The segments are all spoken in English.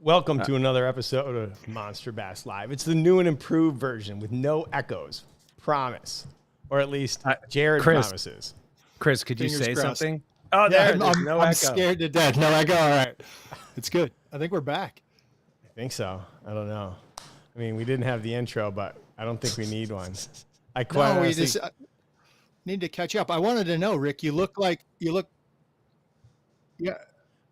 Welcome to another episode of Monster Bass Live. It's the new and improved version with no echoes. Promise. Or at least Jared promises. Chris, could you Fingers say crossed. something? Oh, there. I'm scared to death. No echo. All right. It's good. I think we're back. I think so. I don't know. I mean, we didn't have the intro, but I don't think we need one. I quite We honestly... just need to catch up. I wanted to know, Rick, you look. Yeah.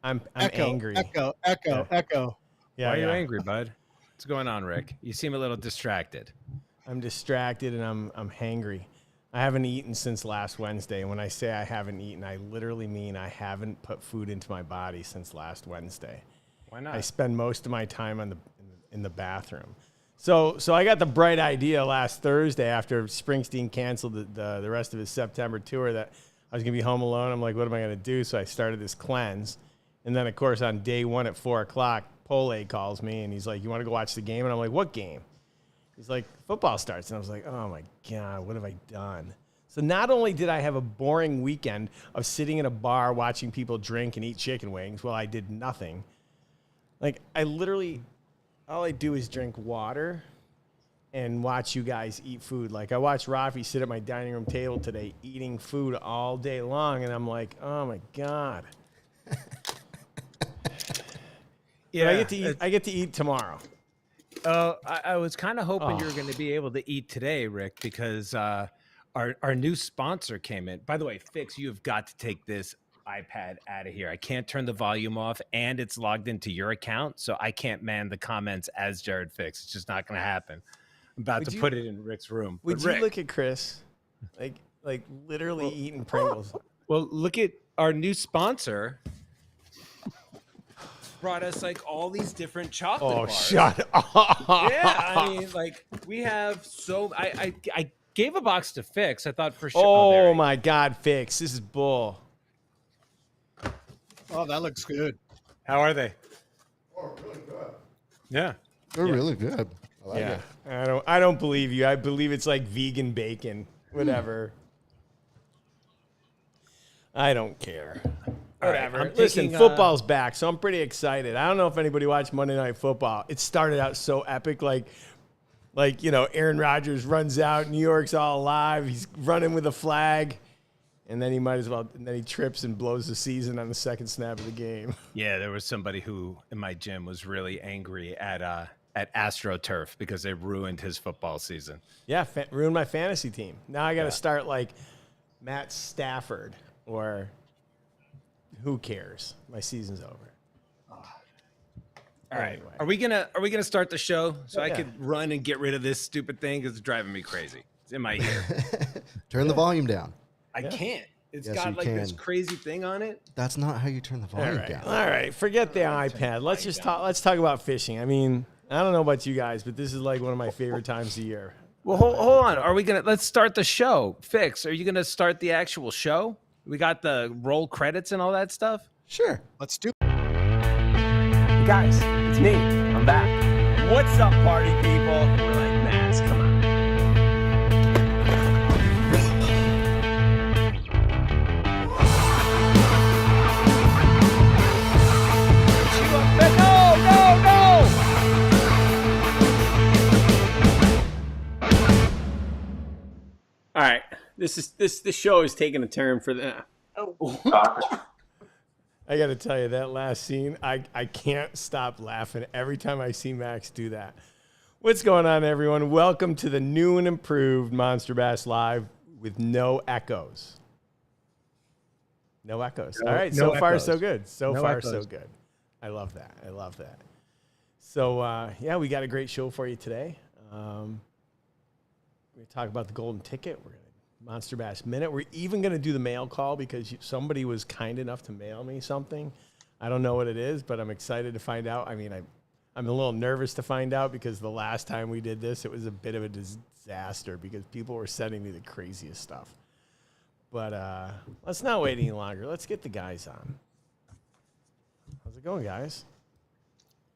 I'm Echo, angry. Echo. Yeah, Why are you angry, bud? What's going on, Rick? You seem a little distracted. I'm distracted and I'm hangry. I haven't eaten since last Wednesday. And when I say I haven't eaten, I literally mean I haven't put food into my body since last Wednesday. Why not? I spend most of my time in the bathroom. So I got the bright idea last Thursday after Springsteen canceled the rest of his September tour that I was going to be home alone. I'm like, what am I going to do? So I started this cleanse. And then, of course, on day one at 4 o'clock, Pole calls me, and he's like, you want to go watch the game? And I'm like, what game? He's like, football starts. And I was like, oh, my God, what have I done? So not only did I have a boring weekend of sitting in a bar watching people drink and eat chicken wings while I did nothing, like I literally, all I do is drink water and watch you guys eat food. Like I watched Raphie sit at my dining room table today eating food all day long, and I'm like, oh, my God. Yeah, I get to eat tomorrow. I was kind of hoping you were going to be able to eat today, Rick, because our new sponsor came in. By the way, Fix, you have got to take this iPad out of here. I can't turn the volume off, and it's logged into your account, so I can't man the comments as Jared Fix. It's just not going to happen. I'm about to put it in Rick's room. Would you look at Chris, like literally eating Pringles? Well, look at our new sponsor. Brought us like all these different chocolate bars. Shut up. Yeah, I mean, like we have so I gave a box to Fix. I thought for sure. Oh my God, Fix. This is bull. Oh, that looks good. How are they? Oh, really good. Yeah. They're really good. I like Yeah. it. I don't believe you. I believe it's like vegan bacon. Whatever. I don't care. Whatever. Right, Listen, football's back, so I'm pretty excited. I don't know if anybody watched Monday Night Football. It started out so epic, like Aaron Rodgers runs out, New York's all alive, he's running with a flag, and then he trips and blows the season on the second snap of the game. Yeah, there was somebody who in my gym was really angry at AstroTurf because they ruined his football season. Yeah, ruined my fantasy team. Now I got to start like Matt Stafford or. Who cares? My season's over. All right. Anyway. Are we gonna start the show so I could run and get rid of this stupid thing because it's driving me crazy? It's in my ear. Turn the volume down. I can't. It's Yes, got you like this can. crazy thing on it. That's not how you turn the volume down. All right. Forget the iPad. Let's just talk. Let's talk about fishing. I mean, I don't know about you guys, but this is like one of my favorite times of year. Well, hold on. Let's start the show. Fix, are you gonna start the actual show? We got the roll credits and all that stuff. Sure. Let's do. Hey guys, it's me. I'm back. What's up, party people? We're like, Mads, come on. All right, this show is taking a turn for the. I got to tell you, that last scene, I can't stop laughing every time I see Max do that. What's going on, everyone? Welcome to the new and improved Monster Bass Live with no echoes. No echoes. All right, so far so good. So good. I love that. So, we got a great show for you today. We're going to talk about the golden ticket. We're going to Monster Bass Minute. We're even going to do the mail call because somebody was kind enough to mail me something. I don't know what it is, but I'm excited to find out. I mean, I'm a little nervous to find out because the last time we did this, it was a bit of a disaster because people were sending me the craziest stuff. But let's not wait any longer. Let's get the guys on. How's it going, guys?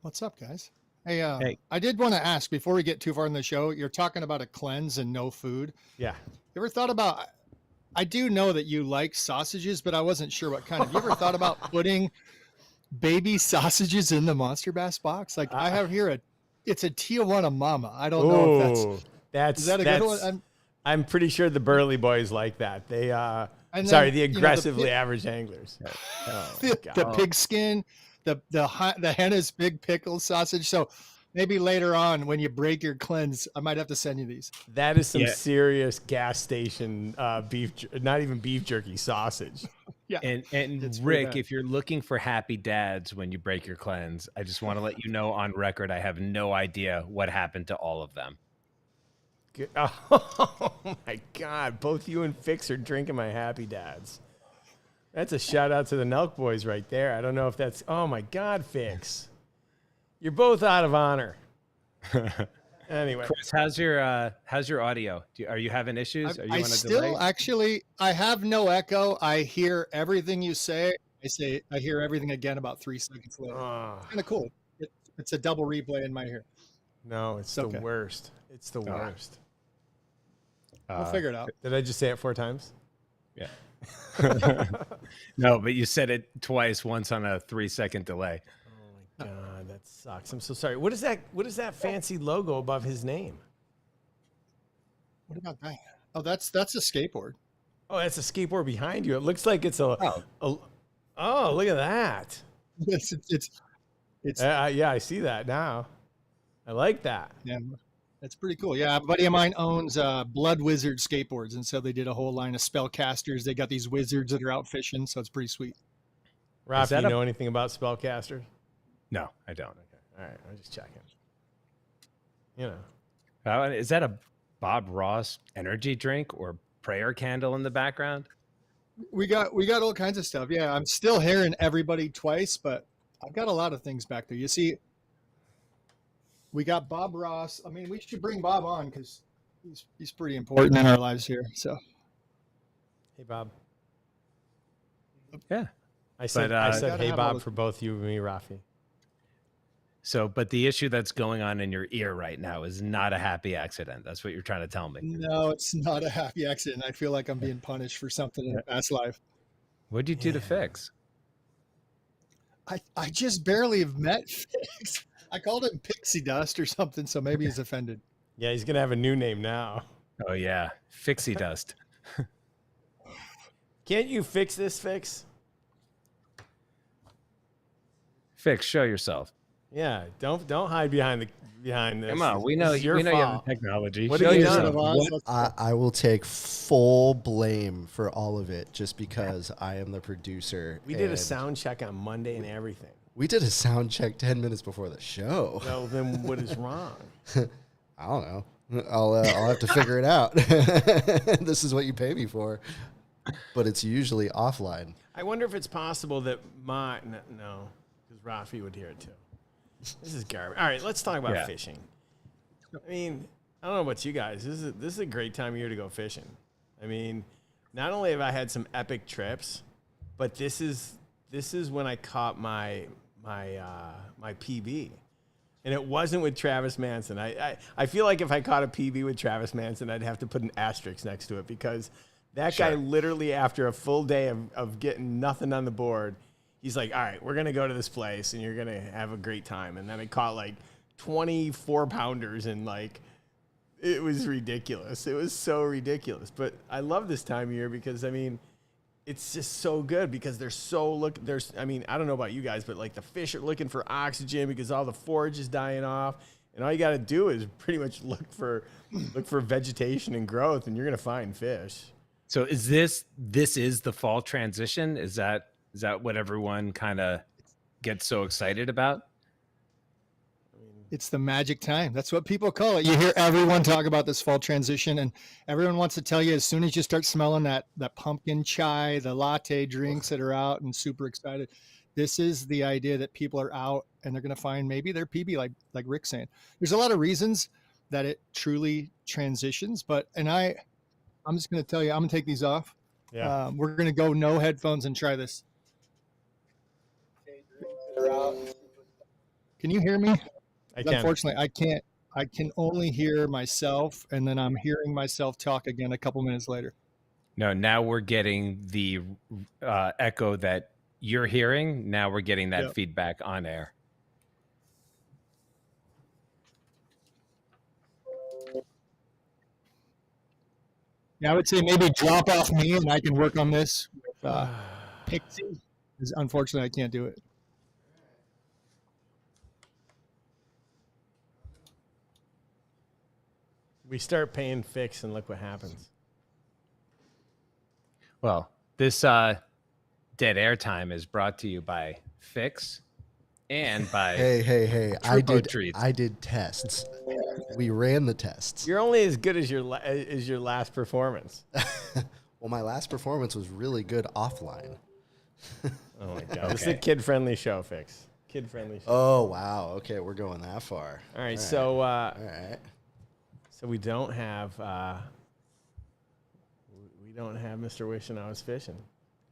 What's up, guys? Hey, I did want to ask before we get too far in the show. You're talking about a cleanse and no food. Yeah. You ever thought about? I do know that you like sausages, but I wasn't sure what kind of. You ever thought about putting baby sausages in the Monster Bass box. Like I have here it's a Tijuana Mama. I don't know if is that a good one? I'm pretty sure the Burley boys like that. They the aggressively average anglers. The pigskin, the Henna's big pickle sausage. So maybe later on when you break your cleanse, I might have to send you these. That is some serious gas station beef, not even beef jerky sausage. Yeah. And Rick, if you're looking for happy dads when you break your cleanse, I just want to let you know on record, I have no idea what happened to all of them. Oh my God. Both you and Fix are drinking my happy dads. That's a shout out to the Nelk boys right there. I don't know if that's, oh my God, Fix. You're both out of honor. Anyway, Chris, how's your audio? Are you having issues? Are you I still actually, I have no echo. I hear everything you say. I hear everything again about 3 seconds later. It's kind of cool. It's a double replay in my ear. No, it's the worst. It's the worst. We'll figure it out. Did I just say it 4 times? Yeah. No, but you said it twice, once on a 3-second delay. Oh my God, that sucks. I'm so sorry. What is that fancy logo above his name? What about that? Oh, that's a skateboard. Oh, that's a skateboard behind you. It looks like it's look at that. Yeah, I see that now. I like that. Yeah. That's pretty cool. Yeah, a buddy of mine owns Blood Wizard skateboards, and so they did a whole line of spellcasters. They got these wizards that are out fishing, so it's pretty sweet. Raphie, you know anything about spellcasters? No, I don't. Okay, all right, I'm just checking. You know, is that a Bob Ross energy drink or prayer candle in the background? We got all kinds of stuff. Yeah, I'm still hearing everybody twice, but I've got a lot of things back there. You see. We got Bob Ross. I mean, we should bring Bob on because he's pretty important in our lives here. So, hey, Bob. Yeah, I said hey, Bob, for both you and me, Raphie. So, but the issue that's going on in your ear right now is not a happy accident. That's what you're trying to tell me. No, it's not a happy accident. I feel like I'm being punished for something in a past life. What'd you do to Fix? I just barely have met Fix. I called him Pixie Dust or something, so maybe he's offended. Yeah, he's going to have a new name now. Oh, yeah. Fixie Dust. Can't you fix this, Fix? Fix, show yourself. Yeah, don't hide behind this. Come on, we know you have the technology. What have you done? I will take full blame for all of it just because I am the producer. We did a sound check on Monday and everything. We did a sound check 10 minutes before the show. Well, then what is wrong? I don't know. I'll have to figure it out. This is what you pay me for. But it's usually offline. I wonder if it's possible that no, because Raphie would hear it too. This is garbage. All right, let's talk about fishing. I mean, I don't know about you guys. This is a great time of year to go fishing. I mean, not only have I had some epic trips, but this is when I caught my PB. And it wasn't with Travis Manson. I feel like if I caught a PB with Travis Manson, I'd have to put an asterisk next to it because that guy literally, after a full day of getting nothing on the board, he's like, all right, we're going to go to this place and you're going to have a great time. And then I caught like 24 pounders and like, it was ridiculous. It was so ridiculous. But I love this time of year because, I mean, it's just so good because I mean, I don't know about you guys, but like the fish are looking for oxygen because all the forage is dying off. And all you got to do is pretty much look for vegetation and growth and you're going to find fish. So is this is the fall transition? Is that what everyone kind of gets so excited about? It's the magic time. That's what people call it. You hear everyone talk about this fall transition, and everyone wants to tell you as soon as you start smelling that pumpkin chai, the latte drinks that are out and super excited. This is the idea that people are out and they're going to find maybe their PB, like Rick's saying. There's a lot of reasons that it truly transitions, but I'm just going to tell you, I'm going to take these off. Yeah. We're going to go no headphones and try this. Can you hear me? I can. Unfortunately, I can't. I can only hear myself, and then I'm hearing myself talk again a couple minutes later. No, now we're getting the echo that you're hearing, now we're getting that Yep. feedback on air. Yeah, I would say maybe drop off me and I can work on this with Pixie. Because unfortunately, I can't do it. We start paying Fix and look what happens. Well, this dead air time is brought to you by Fix and by Hey! Trupo Treats. I did tests. We ran the tests. You're only as good as your last performance. Well, my last performance was really good offline. Oh my god, this is a kid-friendly show, Fix. Kid-friendly show. Oh wow. Okay, we're going that far. All right, All right. so we don't have Mr. Wishing I Was Fishing.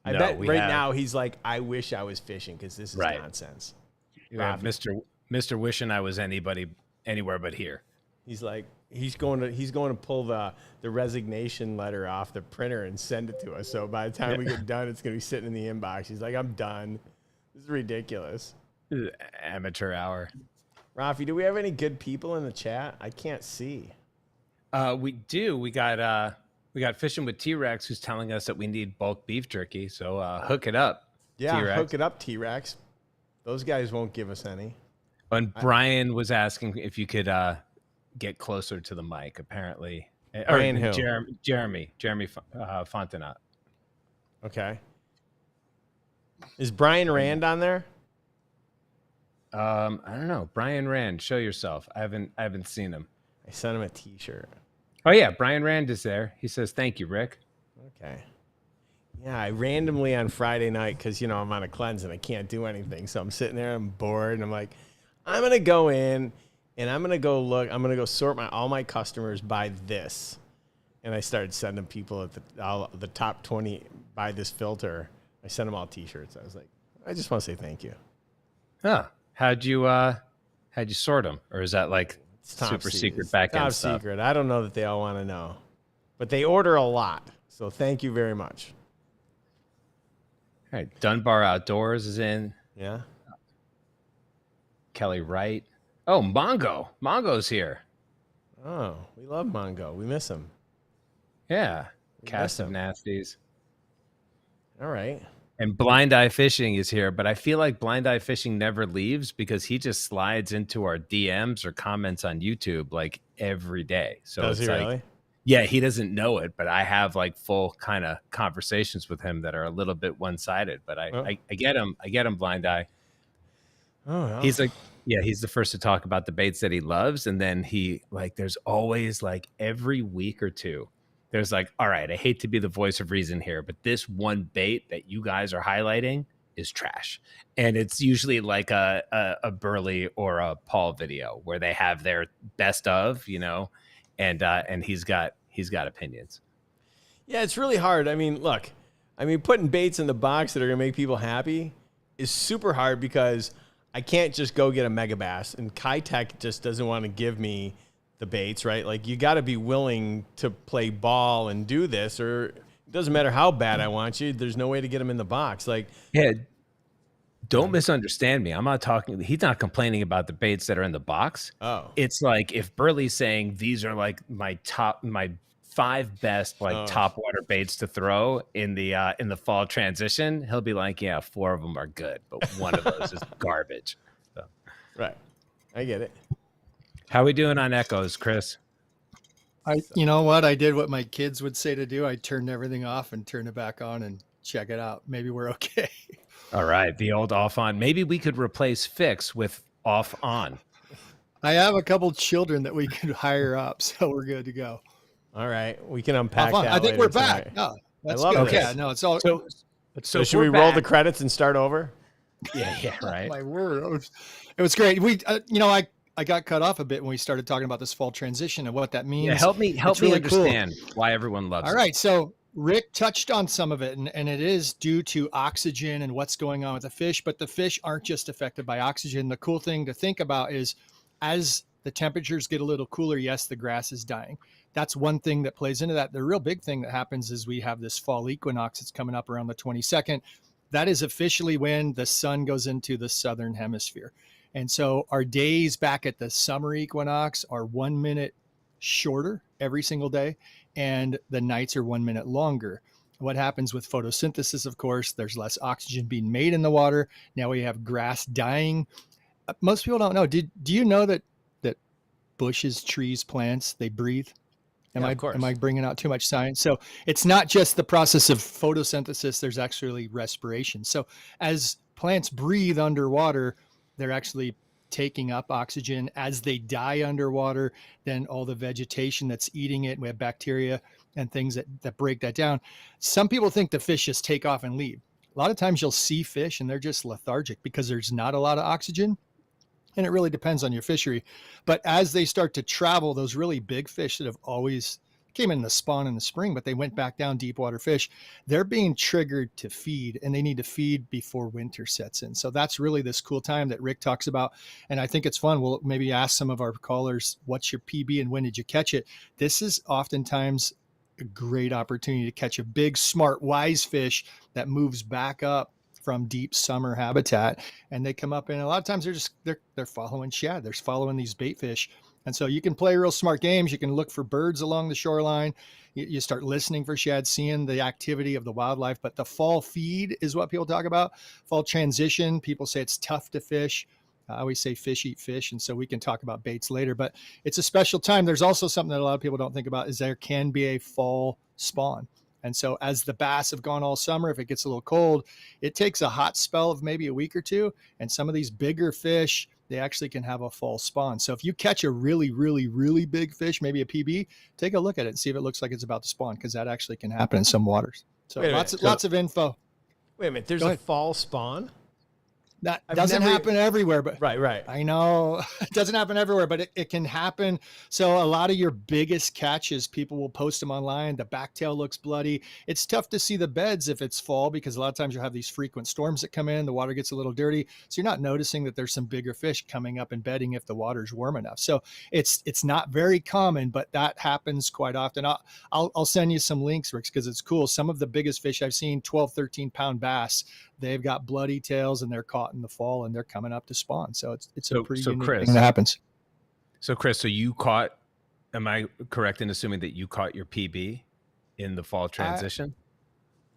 I No, bet we right have- now he's like, I wish I was fishing because this is Right. nonsense. You have Mr. Wishing I was anywhere but here. He's like, he's going to pull the resignation letter off the printer and send it to us. So by the time we get done, it's going to be sitting in the inbox. He's like, I'm done. This is ridiculous. Amateur hour. Raphie, do we have any good people in the chat? I can't see. We do. We got Fishing with T-Rex, who's telling us that we need bulk beef jerky. So hook it up. Yeah, T-Rex. hook it up, T-Rex. Those guys won't give us any. And Brian was asking if you could get closer to the mic. Apparently, Brian who? Jeremy Fontenot. Okay. Is Brian Rand on there? I don't know. Brian Rand, show yourself. I haven't seen him. I sent him a T-shirt. Oh yeah, Brian Rand is there. He says thank you, Rick. Okay. Yeah, I randomly on Friday night, because, you know, I'm on a cleanse and I can't do anything. So I'm sitting there, I'm bored, and I'm like, I'm going to go in and I'm going to go look. I'm going to go sort all my customers by this. And I started sending people at the top 20 by this filter. I sent them all T-shirts. I was like, I just want to say thank you. Huh. How'd you sort them? Or is that like It's top super secret. secret back end Top stuff? secret. I don't know that they all want to know. But they order a lot. So thank you very much. All right. Dunbar Outdoors is in. Yeah. Kelly Wright. Oh, Mongo. Mongo's here. Oh, we love Mongo. We miss him. Yeah. We Cast miss of him. Nasties. All right. And Blind Eye Fishing is here, but I feel like Blind Eye Fishing never leaves because he just slides into our DMs or comments on YouTube like every day. So Does it's he like, really? yeah, he doesn't know it, but I have like full kind of conversations with him that are a little bit one-sided. But I get him. I get him, Blind Eye. Oh, well. He's like, yeah, he's the first to talk about the baits that he loves, and then he like, there's always like every week or two, there's like, all right, I hate to be the voice of reason here, but this one bait that you guys are highlighting is trash. And it's usually like a Burley or a Paul video where they have their best of, you know, and he's got opinions. Yeah, it's really hard. I mean, look, putting baits in the box that are going to make people happy is super hard because I can't just go get a mega bass, and Kitech just doesn't want to give me the baits, right? Like, you got to be willing to play ball and do this, or it doesn't matter how bad I want you. There's no way to get them in the box. Like, Yeah, don't misunderstand me. I'm not talking. He's not complaining about the baits that are in the box. oh, It's like if Burley's saying these are like my 5 best top water baits to throw in the fall transition, he'll be like, yeah, 4 of them are good, but one of those is garbage. So, right. I get it. how we doing on echoes, Chris? You know what? I did what my kids would say to do. I turned everything off and turned it back on and check it out. Maybe we're okay. All right, the old off on. Maybe we could replace fix with off on. I have a couple children that we could hire up, so we're good to go. All right. We can unpack Fun. that I think later we're back. tonight. No, that's love good. this. Yeah, no, it's all. So if should we we're roll the back- credits and start over? Yeah, right. My word, it was great. We, I got cut off a bit when we started talking about this fall transition and what that means. Yeah, help me really cool. understand why everyone loves All it. right, so Rick touched on some of it, and it is due to oxygen and what's going on with the fish, but the fish aren't just affected by oxygen. The cool thing to think about is as the temperatures get a little cooler, yes, the grass is dying. That's one thing that plays into that. The real big thing that happens is we have this fall equinox that's coming up around the 22nd. that is officially when the sun goes into the southern hemisphere. And so our days back at the summer equinox are 1 minute shorter every single day, and the nights are 1 minute longer. What happens with photosynthesis, of course, there's less oxygen being made in the water. Now we have grass dying. Most people don't know. Do you know that bushes, trees, plants, they breathe? Am I bringing out too much science? So it's not just the process of photosynthesis. There's actually respiration. So as plants breathe underwater, they're actually taking up oxygen. As they die underwater, then all the vegetation that's eating it, we have bacteria and things that break that down. Some people think the fish just take off and leave. A lot of times you'll see fish and they're just lethargic because there's not a lot of oxygen. And it really depends on your fishery. But as they start to travel, those really big fish that have always came in the spawn in the spring, but they went back down, deep water fish, they're being triggered to feed, and they need to feed before winter sets in. So that's really this cool time that Rick talks about. And I think it's fun. We'll maybe ask some of our callers, what's your PB and when did you catch it? This is oftentimes a great opportunity to catch a big, smart, wise fish that moves back up from deep summer habitat, and they come up, and a lot of times they're following shad. They're following these bait fish. And so you can play real smart games. You can look for birds along the shoreline. You start listening for shad, seeing the activity of the wildlife. But the fall feed is what people talk about. Fall transition, people say it's tough to fish. I always say fish eat fish. And so we can talk about baits later, but it's a special time. There's also something that a lot of people don't think about is there can be a fall spawn. And so as the bass have gone all summer, if it gets a little cold, it takes a hot spell of maybe a week or two. And some of these bigger fish, they actually can have a fall spawn. So if you catch a really, really, really big fish, maybe a PB, take a look at it and see if it looks like it's about to spawn, because that actually can happen in some waters. So lots of info. Wait a minute. There's a fall spawn? That doesn't happen everywhere, but right. I know it doesn't happen everywhere, but it can happen. So a lot of your biggest catches, people will post them online. The backtail looks bloody. It's tough to see the beds if it's fall, because a lot of times you'll have these frequent storms that come in. The water gets a little dirty, so you're not noticing that there's some bigger fish coming up and bedding if the water's warm enough. So it's not very common, but that happens quite often. I'll send you some links, Rick, because it's cool. Some of the biggest fish I've seen, 12, 13 pound bass, they've got bloody tails and they're caught in the fall and they're coming up to spawn. So it's a pretty unique thing that happens. So Chris, am I correct in assuming that you caught your PB in the fall transition?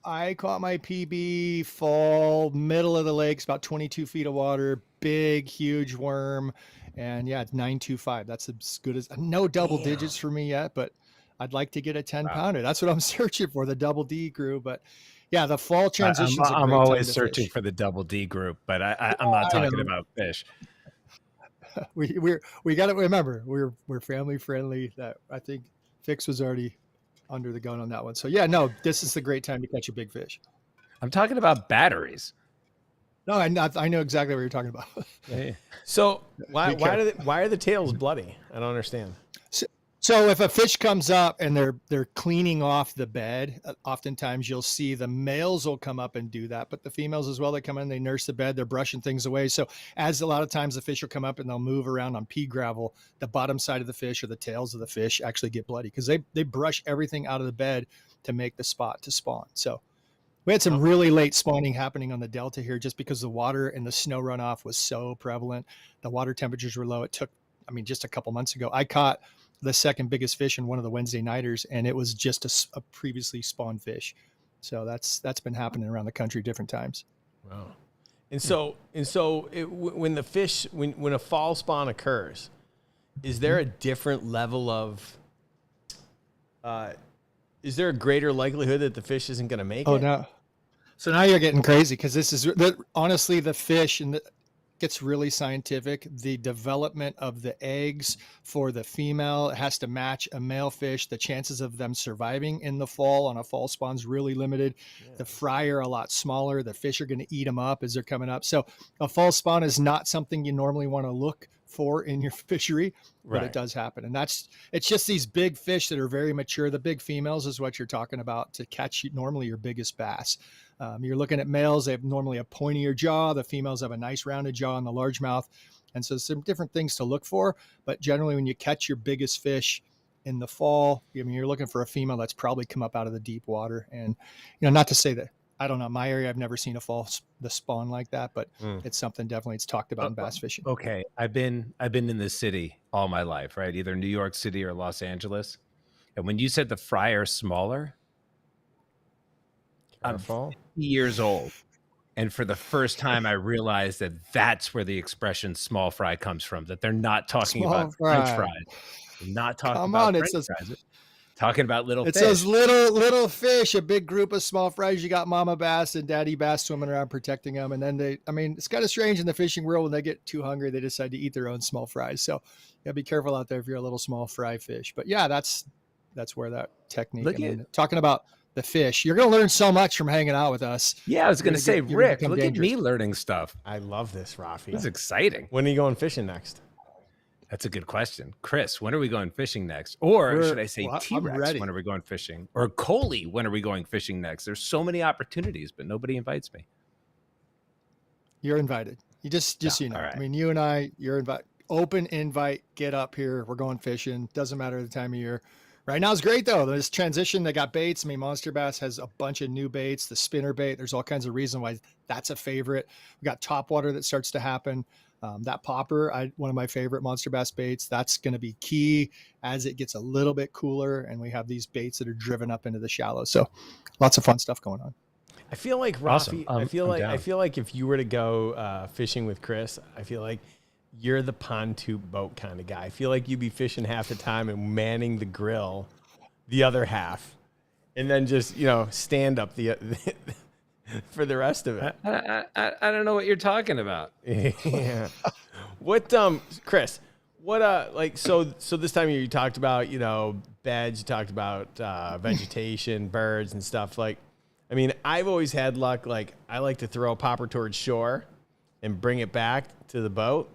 I caught my PB fall, middle of the lakes, about 22 feet of water, big, huge worm. And yeah, it's 925. That's as good as no double digits for me yet, but I'd like to get a 10 pounder. That's what I'm searching for, the double D crew. But yeah, the fall transition. I'm always searching for the double D group, but I'm not talking about fish. We got to remember we're family friendly. That I think Fix was already under the gun on that one. So yeah, no, this is the great time to catch a big fish. I'm talking about batteries. No, I know exactly what you're talking about. Yeah. So why are the tails bloody? I don't understand. So if a fish comes up and they're cleaning off the bed, oftentimes you'll see the males will come up and do that, but the females as well, they come in, they nurse the bed, they're brushing things away. So as a lot of times the fish will come up and they'll move around on pea gravel, the bottom side of the fish or the tails of the fish actually get bloody because they brush everything out of the bed to make the spot to spawn. So we had some really late spawning happening on the Delta here just because the water and the snow runoff was so prevalent. The water temperatures were low. It took, just a couple months ago, I caught the second biggest fish in one of the Wednesday nighters, and it was just a previously spawned fish. So that's been happening around the country different times. Wow. And so when a fall spawn occurs, is there a different level of is there a greater likelihood that the fish isn't going to make it? Oh no. So now you're getting crazy because this is honestly the fish and gets really scientific. The development of the eggs for the female has to match a male fish. The chances of them surviving in the fall on a fall spawn is really limited. Yeah. The fry are a lot smaller. The fish are going to eat them up as they're coming up. So a fall spawn is not something you normally want to look for in your fishery, but it does happen. And it's just these big fish that are very mature. The big females is what you're talking about to catch normally your biggest bass. You're looking at males, they have normally a pointier jaw. The females have a nice rounded jaw and the largemouth. And so some different things to look for. But generally, when you catch your biggest fish in the fall, you're looking for a female that's probably come up out of the deep water. And, not to say that I don't know, my area, I've never seen the spawn like that, but Mm. it's something definitely it's talked about in bass fishing. Okay, I've been in this city all my life, right? Either New York City or Los Angeles. And when you said the fry are smaller, I'm Careful. 50 years old. And for the first time, I realized that that's where the expression small fry comes from, that they're not talking Small about French fry. fries. They're not talking Come about on, French fries. They're talking about little it's fish. those little fish, a big group of small fries. You got mama bass and daddy bass swimming around protecting them. And then it's kind of strange in the fishing world when they get too hungry, they decide to eat their own small fries. So yeah, be careful out there if you're a little small fry fish. But yeah, that's where that technique, talking about the fish, you're going to learn so much from hanging out with us. Yeah, I was going to say, Rick, look at me learning stuff. I love this, Raphie. It's exciting. When are you going fishing next? That's a good question. Chris, when are we going fishing next? Or should I say T-Rex, when are we going fishing? Or Coley, when are we going fishing next? There's so many opportunities, but nobody invites me. You're invited. You just you know. Right. I mean, you and I, you're invited. Open invite, get up here. We're going fishing. Doesn't matter the time of year. Right now is great though. This transition, they got baits. I mean, Monster Bass has a bunch of new baits, the spinner bait. There's all kinds of reasons why that's a favorite. We got topwater that starts to happen. That popper, one of my favorite Monster Bass baits, that's going to be key as it gets a little bit cooler and we have these baits that are driven up into the shallows. So lots of fun stuff going on. I feel like Raphie, awesome. I feel like if you were to go fishing with Chris, I feel like you're the pontoon boat kind of guy. I feel like you'd be fishing half the time and manning the grill the other half, and then just, stand up for the rest of it. I don't know what you're talking about. Yeah. What, Chris, what, so this time of year you talked about, beds, you talked about vegetation, birds and stuff. Like, I mean, I've always had luck. Like, I like to throw a popper towards shore and bring it back to the boat.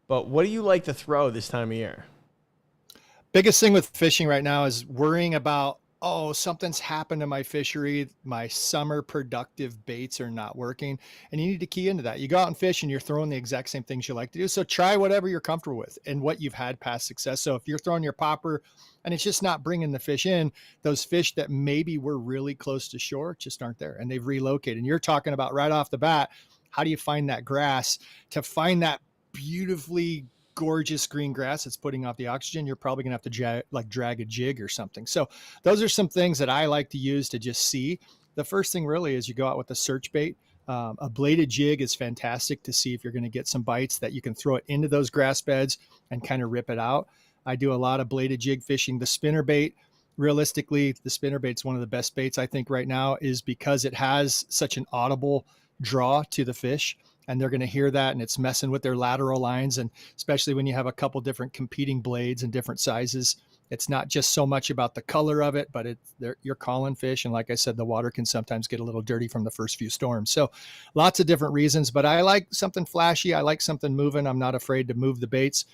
But what do you like to throw this time of year? Biggest thing with fishing right now is worrying about, something's happened to my fishery. My summer productive baits are not working. And you need to key into that. You go out and fish and you're throwing the exact same things you like to do. So try whatever you're comfortable with and what you've had past success. So if you're throwing your popper and it's just not bringing the fish in, those fish that maybe were really close to shore just aren't there and they've relocated. And you're talking about right off the bat, how do you find that grass? To find that beautifully gorgeous green grass that's putting off the oxygen, you're probably gonna have to drag a jig or something. So those are some things that I like to use to just see. The first thing really is you go out with a search bait. A bladed jig is fantastic to see if you're going to get some bites that you can throw it into those grass beds and kind of rip it out. I do a lot of bladed jig fishing. The spinner bait, realistically, the spinner bait's one of the best baits I think right now, is because it has such an audible draw to the fish. And they're going to hear that, and it's messing with their lateral lines. And especially when you have a couple different competing blades and different sizes, it's not just so much about the color of it, but you're calling fish. And like I said, the water can sometimes get a little dirty from the first few storms. So lots of different reasons, but I like something flashy. I like something moving. I'm not afraid to move the baits.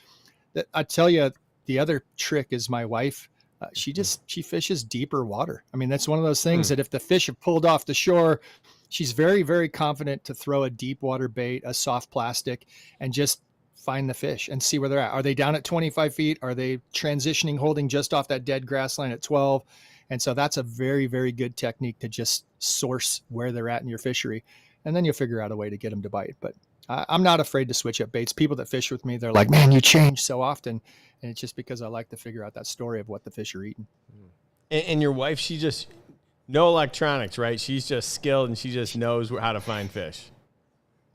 I tell you, the other trick is my wife. She fishes deeper water. I mean, that's one of those things that if the fish have pulled off the shore, she's very, very confident to throw a deep water bait, a soft plastic, and just find the fish and see where they're at. Are they down at 25 feet? Are they transitioning, holding just off that dead grass line at 12? And so that's a very, very good technique to just source where they're at in your fishery. And then you'll figure out a way to get them to bite. But I'm not afraid to switch up baits. People that fish with me, they're like, man, you change so often. And it's just because I like to figure out that story of what the fish are eating. And your wife, she just, no electronics, right? She's just skilled and she just knows how to find fish.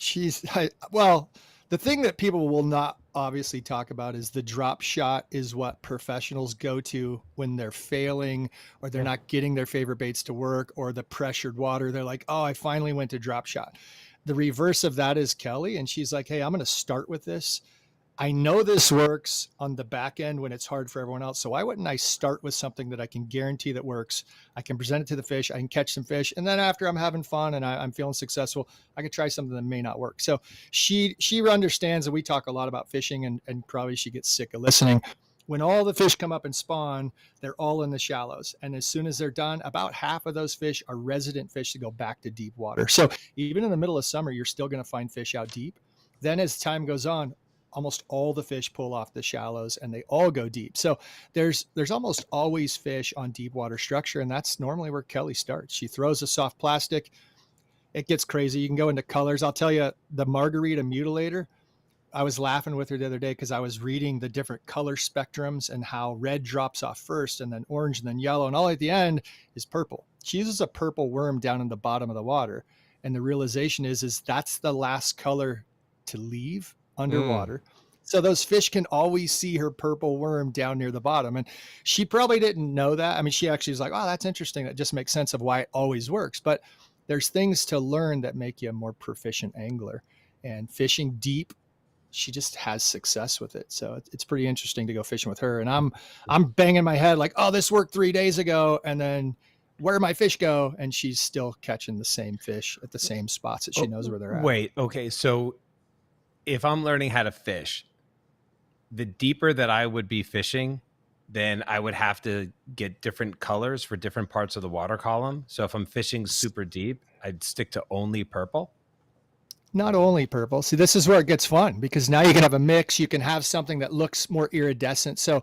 The thing that people will not obviously talk about is the drop shot is what professionals go to when they're failing or they're not getting their favorite baits to work, or the pressured water. They're like, I finally went to drop shot. The reverse of that is Kelly. And she's like, hey, I'm going to start with this. I know this works on the back end when it's hard for everyone else. So why wouldn't I start with something that I can guarantee that works? I can present it to the fish. I can catch some fish. And then after I'm having fun and I'm feeling successful, I could try something that may not work. So she understands, and we talk a lot about fishing, and probably she gets sick of listening. When all the fish come up and spawn, they're all in the shallows. And as soon as they're done, about half of those fish are resident fish that go back to deep water. So even in the middle of summer, you're still going to find fish out deep. Then as time goes on, almost all the fish pull off the shallows and they all go deep. So there's almost always fish on deep water structure. And that's normally where Kelly starts. She throws a soft plastic. it gets crazy. You can go into colors. I'll tell you, the margarita mutilator, I was laughing with her the other day because I was reading the different color spectrums and how red drops off first and then orange and then yellow. And all at the end is purple. She uses a purple worm down in the bottom of the water. And the realization is that's the last color to leave underwater. So those fish can always see her purple worm down near the bottom. And she probably didn't know that. I mean, she actually was like, oh, that's interesting. That just makes sense of why it always works. But there's things to learn that make you a more proficient angler. And fishing deep, she just has success with it. So it's pretty interesting to go fishing with her. And I'm banging my head like, oh, this worked 3 days ago. And then where my fish go? And she's still catching the same fish at the same spots that she knows where they're at. Wait, okay. So if I'm learning how to fish, the deeper that I would be fishing, then I would have to get different colors for different parts of the water column. So if I'm fishing super deep, I'd stick to only purple. Not only purple. See, this is where it gets fun because now you can have a mix. You can have something that looks more iridescent. So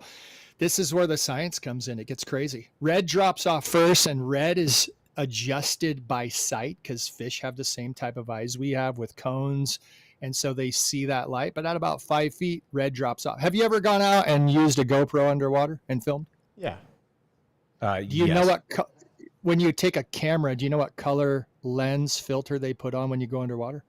this is where the science comes in. It gets crazy. Red drops off first, and red is adjusted by sight because fish have the same type of eyes we have with cones. And so they see that light. But at about 5 feet, red drops off. Have you ever gone out and used a GoPro underwater and filmed? Yeah. Do you know what, when you take a camera, do you know what color lens filter they put on when you go underwater?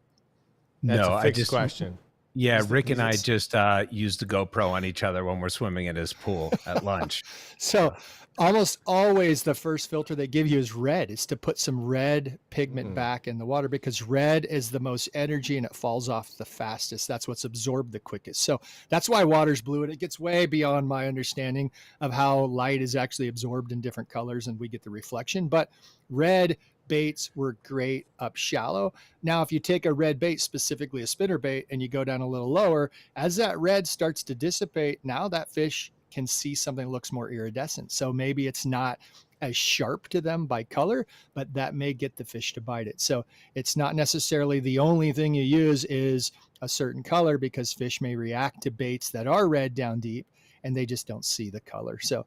That's No, a fixed question. Yeah, Rick and I just used the GoPro on each other when we're swimming in his pool at lunch. So almost always the first filter they give you is red. It's to put some red pigment back in the water because red is the most energy and it falls off the fastest. That's what's absorbed the quickest. So that's why water's blue, and it gets way beyond my understanding of how light is actually absorbed in different colors and we get the reflection. But red baits were great up shallow. Now, if you take a red bait, specifically a spinner bait, and you go down a little lower, as that red starts to dissipate, now that fish can see something that looks more iridescent. So maybe it's not as sharp to them by color, but that may get the fish to bite it. So it's not necessarily the only thing you use is a certain color because fish may react to baits that are red down deep and they just don't see the color. So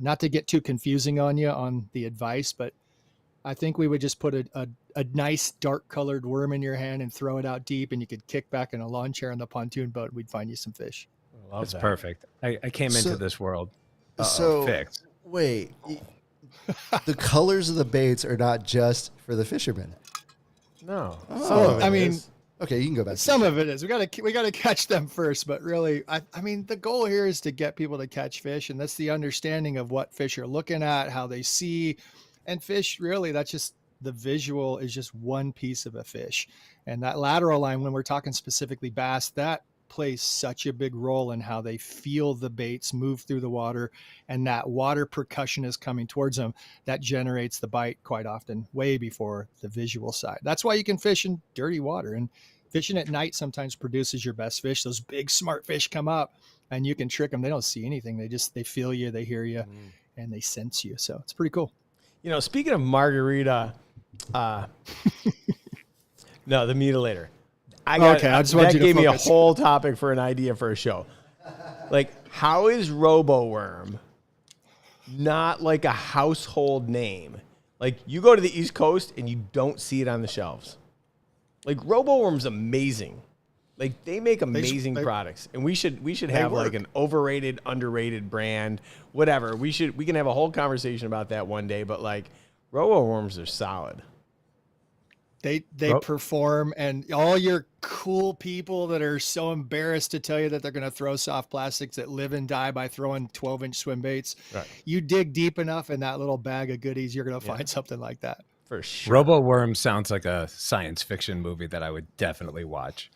not to get too confusing on you on the advice, but I think we would just put a nice dark colored worm in your hand and throw it out deep, and you could kick back in a lawn chair on the pontoon boat. We'd find you some fish. That's perfect. I came into this world fixed. Wait, the colors of the baits are not just for the fishermen. No. Oh, I mean, okay, you can go back. Some of it is. We gotta catch them first, but really, I mean, the goal here is to get people to catch fish, and that's the understanding of what fish are looking at, how they see. And fish, really, that's just the visual is just one piece of a fish. And that lateral line, when we're talking specifically bass, that plays such a big role in how they feel the baits move through the water. And that water percussion is coming towards them. That generates the bite quite often, way before the visual side. That's why you can fish in dirty water. And fishing at night sometimes produces your best fish. Those big, smart fish come up and you can trick them. They don't see anything. They feel you, they hear you, and they sense you. So it's pretty cool. You know, speaking of margarita, no, the mutilator. That gave me a whole topic for an idea for a show. Like, how is Roboworm not like a household name? Like, you go to the East Coast and you don't see it on the shelves. Like, Roboworm's amazing. Like, they make amazing products, and we should have like an overrated, underrated brand, whatever. We can have a whole conversation about that one day. But like, Roboworms are solid. They perform, and all your cool people that are so embarrassed to tell you that they're going to throw soft plastics that live and die by throwing 12-inch swim baits. Right. You dig deep enough in that little bag of goodies, you're going to find something like that. For sure. Roboworm sounds like a science fiction movie that I would definitely watch.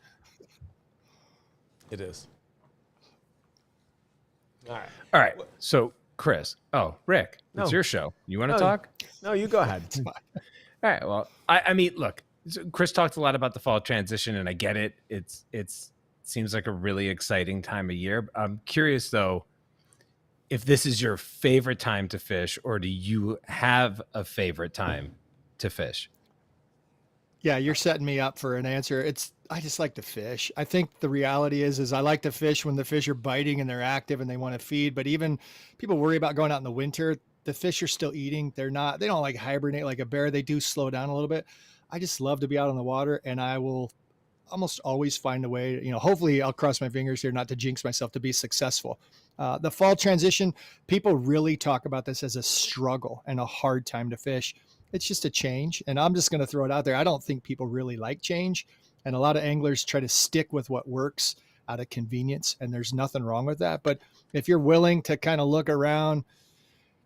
It is. All right. So, Chris. Oh, Rick. It's your show. You want to talk? No, you go ahead. All right. Well, I mean, look, Chris talked a lot about the fall transition, and I get it. It seems like a really exciting time of year. I'm curious, though, if this is your favorite time to fish, or do you have a favorite time to fish? Yeah, you're setting me up for an answer. I just like to fish. I think the reality is I like to fish when the fish are biting and they're active and they want to feed. But even people worry about going out in the winter. The fish are still eating. They don't like hibernate like a bear. They do slow down a little bit. I just love to be out on the water, and I will almost always find a way, hopefully I'll cross my fingers here not to jinx myself, to be successful. The fall transition, people really talk about this as a struggle and a hard time to fish. It's just a change. And I'm just going to throw it out there. I don't think people really like change. And a lot of anglers try to stick with what works out of convenience. And there's nothing wrong with that. But if you're willing to kind of look around,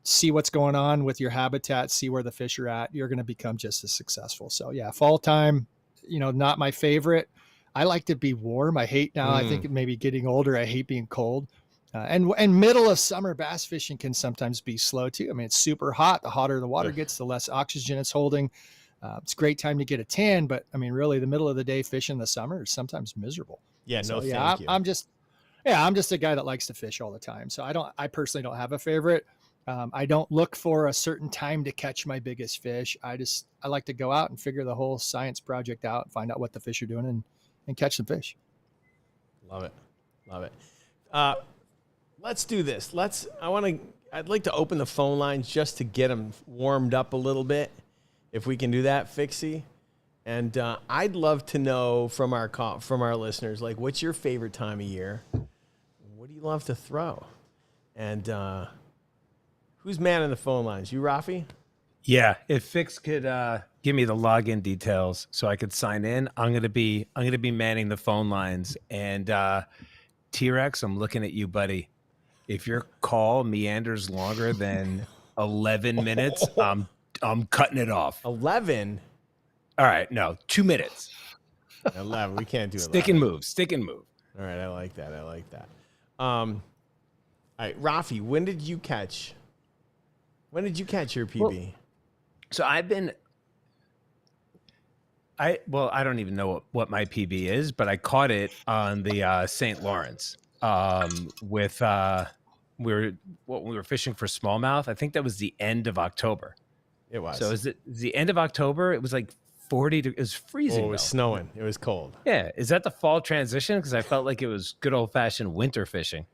see what's going on with your habitat, see where the fish are at, you're going to become just as successful. So yeah, fall time, not my favorite. I like to be warm. I hate now. I think maybe getting older, I hate being cold. And middle of summer bass fishing can sometimes be slow too. I mean, it's super hot. The hotter the water gets, the less oxygen it's holding. It's a great time to get a tan, but I mean, really the middle of the day fish in the summer is sometimes miserable. Yeah, no, so, thank you. I'm just a guy that likes to fish all the time. So I personally don't have a favorite. I don't look for a certain time to catch my biggest fish. I like to go out and figure the whole science project out, find out what the fish are doing and catch some fish. Love it. Let's do this. I'd like to open the phone lines just to get them warmed up a little bit, if we can do that, Fixie. And I'd love to know from our listeners, like, what's your favorite time of year? What do you love to throw? And who's manning the phone lines? You, Raphie? Yeah, if Fix could give me the login details so I could sign in, I'm gonna be manning the phone lines. And T-Rex, I'm looking at you, buddy. If your call meanders longer than 11 minutes, I'm cutting it off. 11? All right, no, 2 minutes. 11. We can't do 11. Stick and move. All right, I like that. All right, Raphie, when did you catch your PB? Well, so I don't even know what my PB is, but I caught it on the St. Lawrence with we were fishing for smallmouth. I think that was the end of October. It was. So is it the end of October? It was like 40. It was freezing. Oh, it was snowing. It was cold. Yeah. Is that the fall transition? Because I felt like it was good old fashioned winter fishing.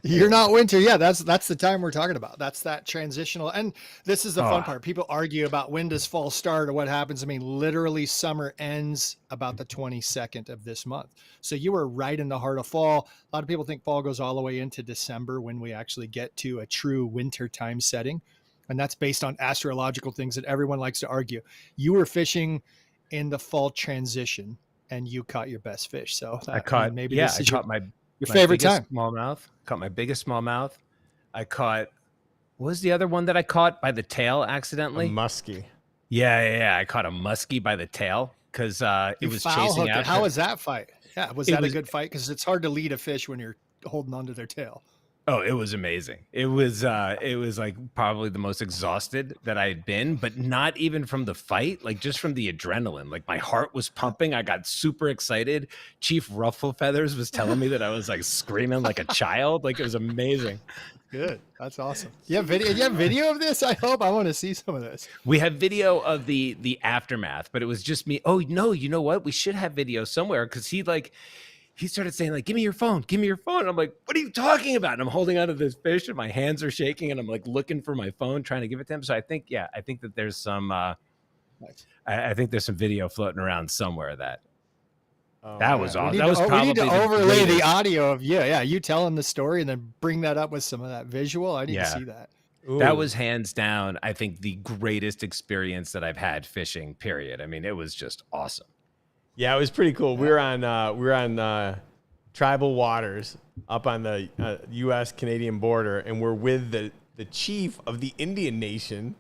You're not winter. Yeah, that's the time we're talking about. That's that transitional. And this is the fun part. People argue about when does fall start or what happens. I mean, literally summer ends about the 22nd of this month. So you were right in the heart of fall. A lot of people think fall goes all the way into December when we actually get to a true winter time setting. And that's based on astrological things that everyone likes to argue. You were fishing in the fall transition and you caught your best fish. So I caught your favorite time. Smallmouth. Caught my biggest smallmouth. I caught, what was the other one that I caught by the tail accidentally? A muskie. Yeah. I caught a muskie by the tail because it was chasing after. How was that fight? Yeah, was that a good fight? Because it's hard to lead a fish when you're holding onto their tail. Oh, it was amazing. It was like probably the most exhausted that I had been, but not even from the fight, like just from the adrenaline. Like my heart was pumping. I got super excited. Chief Rufflefeathers was telling me that I was like screaming like a child. Like it was amazing. Good. That's awesome. You have video of this? I hope. I want to see some of this. We have video of the aftermath, but it was just me. Oh no, you know what? We should have video somewhere because he started saying like, give me your phone. And I'm like, what are you talking about? And I'm holding onto this fish and my hands are shaking and I'm like looking for my phone, trying to give it to him. So I think that there's some, I think there's some video floating around somewhere of that. That was awesome. We need to overlay the audio of, you telling the story and then bring that up with some of that visual. I need to see that. Ooh. That was hands down, I think, the greatest experience that I've had fishing, period. I mean, it was just awesome. Yeah, it was pretty cool. We were on tribal waters up on the U.S.-Canadian border, and we're with the chief of the Indian nation,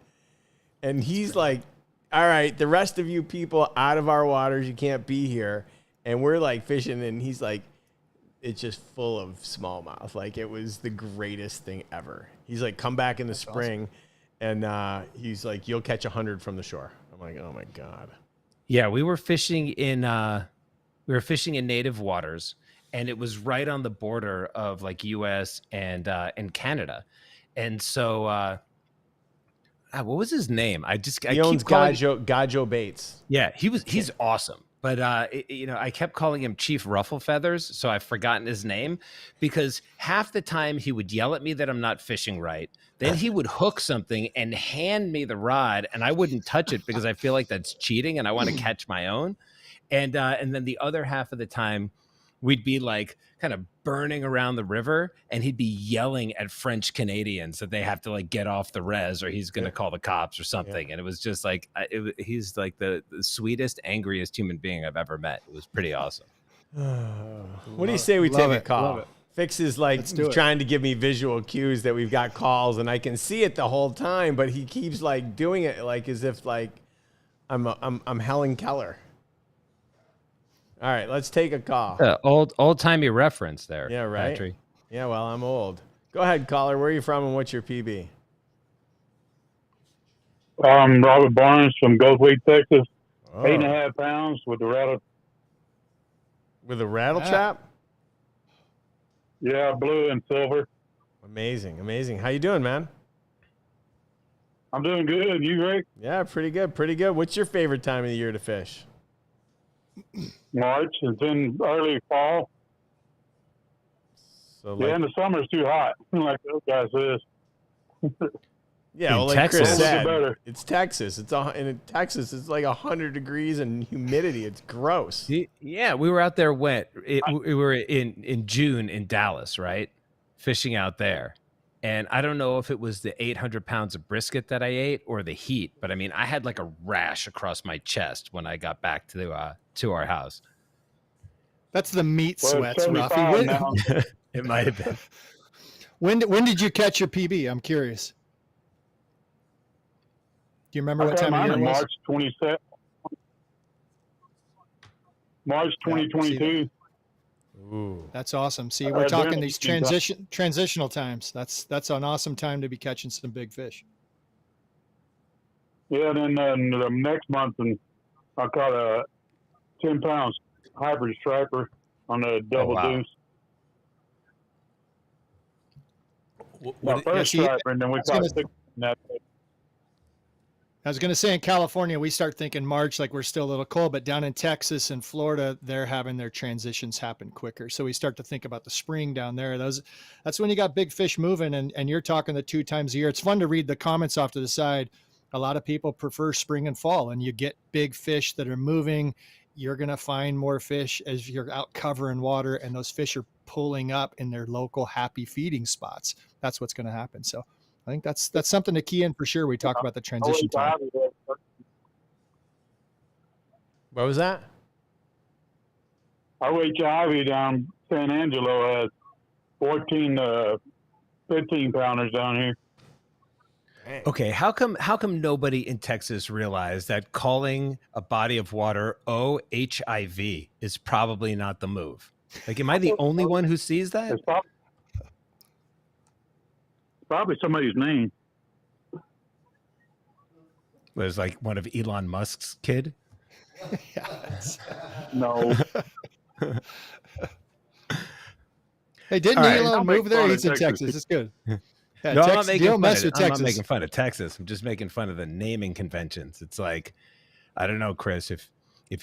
and he's like, all right, the rest of you people out of our waters, you can't be here. And we're like fishing, and he's like, it's just full of smallmouth. Like it was the greatest thing ever. He's like, come back in the spring, awesome. And he's like, you'll catch 100 from the shore. I'm like, oh my God. Yeah, we were fishing in native waters, and it was right on the border of like U.S. and Canada, and so what was his name? He owns Gajo Baits. Yeah, he's awesome. But I kept calling him Chief Rufflefeathers, so I've forgotten his name, because half the time he would yell at me that I'm not fishing right. Then he would hook something and hand me the rod, and I wouldn't touch it because I feel like that's cheating, and I want to catch my own. And then the other half of the time, we'd be like kind of burning around the river, and he'd be yelling at French Canadians that they have to like get off the res or he's going to call the cops or something. And it was just like, he's like the sweetest, angriest human being I've ever met. It was pretty awesome. What do you say we take a call? Fix is like trying to give me visual cues that we've got calls, and I can see it the whole time, but he keeps like doing it like as if like I'm Helen Keller. All right, let's take a call. Old timey reference there. Yeah, right. Patrick. Yeah, well, I'm old. Go ahead, caller. Where are you from, and what's your PB? Robert Barnes from Goldthwaite, Texas. Oh. 8.5 pounds with the rattle. With a rattle trap? Yeah, blue and silver. Amazing, amazing. How you doing, man? I'm doing good. You, Rick? Yeah, pretty good, pretty good. What's your favorite time of the year to fish? March. It's in early fall. So Yeah, and the summer's too hot, like those guys is. yeah, well, like Texas. Chris said, Better. it's Texas. And in Texas, it's like 100 degrees and humidity. It's gross. Yeah, we were out there we were in June in Dallas, right? Fishing out there. And I don't know if it was the 800 pounds of brisket that I ate or the heat, but I mean, I had like a rash across my chest when I got back to our house. That's the meat Well, sweats, it's 75 now. Raphie. It might have been. When did you catch your PB? I'm curious. Do you remember what time of year it was? March 27. March 2022. Ooh. That's awesome. See, we're talking during these the transitional times. That's an awesome time to be catching some big fish. Yeah, and then the next month, and I caught a 10 pounds hybrid striper on a double deuce. My first striper, and then we caught 6 in that. I was going to say in California, we start thinking March like we're still a little cold, but down in Texas and Florida, they're having their transitions happen quicker. So we start to think about the spring down there. That's when you got big fish moving, and you're talking the 2 times a year. It's fun to read the comments off to the side. A lot of people prefer spring and fall, and you get big fish that are moving. You're going to find more fish as you're out covering water, and those fish are pulling up in their local happy feeding spots. That's what's going to happen. So I think that's something to key in for sure. We talk about the transition time. What was that? Our Ivy down San Angelo has 14 15 pounders down here. Okay, how come nobody in Texas realized that calling a body of water OHIV is probably not the move? Like, am I the only one who sees that? It's probably somebody's name. Was like one of Elon Musk's kid? No. Hey, didn't Elon move there? He's in Texas. It's good. Yeah, No, Texas, I'm not making fun of Texas. I'm just making fun of the naming conventions. It's like, I don't know, Chris, if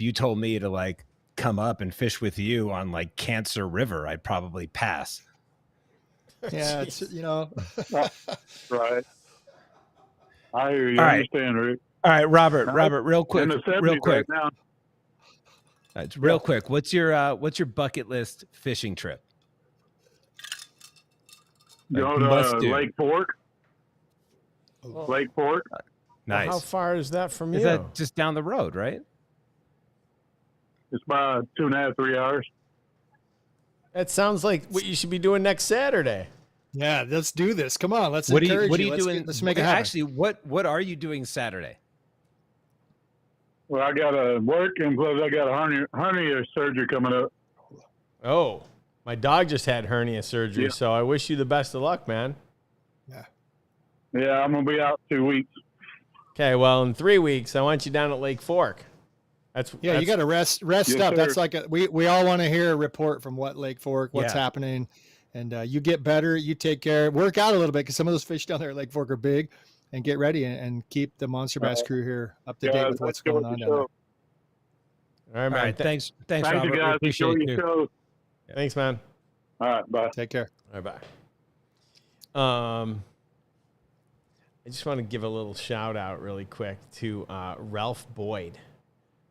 you told me to like come up and fish with you on like Cancer River, I'd probably pass. Yeah, it's, Right. I hear you. All right. Understand, Rick. All right, Robert, real quick, In the 70s real quick. Right now. It's real quick. What's your bucket list fishing trip? Go must to do. Lake Fork. Lake Fork. Nice. How far is that from you? Is that just down the road, right? It's about 2.5, 3 hours. That sounds like what you should be doing next Saturday. Yeah, let's do this. Come on, let's What are encourage you Let's doing? let's make it happen. Actually, what are you doing Saturday? Well, I got to work, and plus I got a hernia surgery coming up. Oh, my dog just had hernia surgery, so I wish you the best of luck, man. Yeah, I'm going to be out 2 weeks. Okay, well, in 3 weeks, I want you down at Lake Fork. You got to rest Yes, up. sir. That's like we all want to hear a report from what Lake Fork, what's Yeah. happening, and you get better. You take care, work out a little bit because some of those fish down there at Lake Fork are big, and get ready and keep the Monster Bass crew here up to date with what's going on down there. All right, All man. right. Thanks, Thank Robert. you We guys. appreciate Enjoy it your too. show. Thanks, man. All right, bye. Take care. All right, bye. I just want to give a little shout out really quick to Ralph Boyd.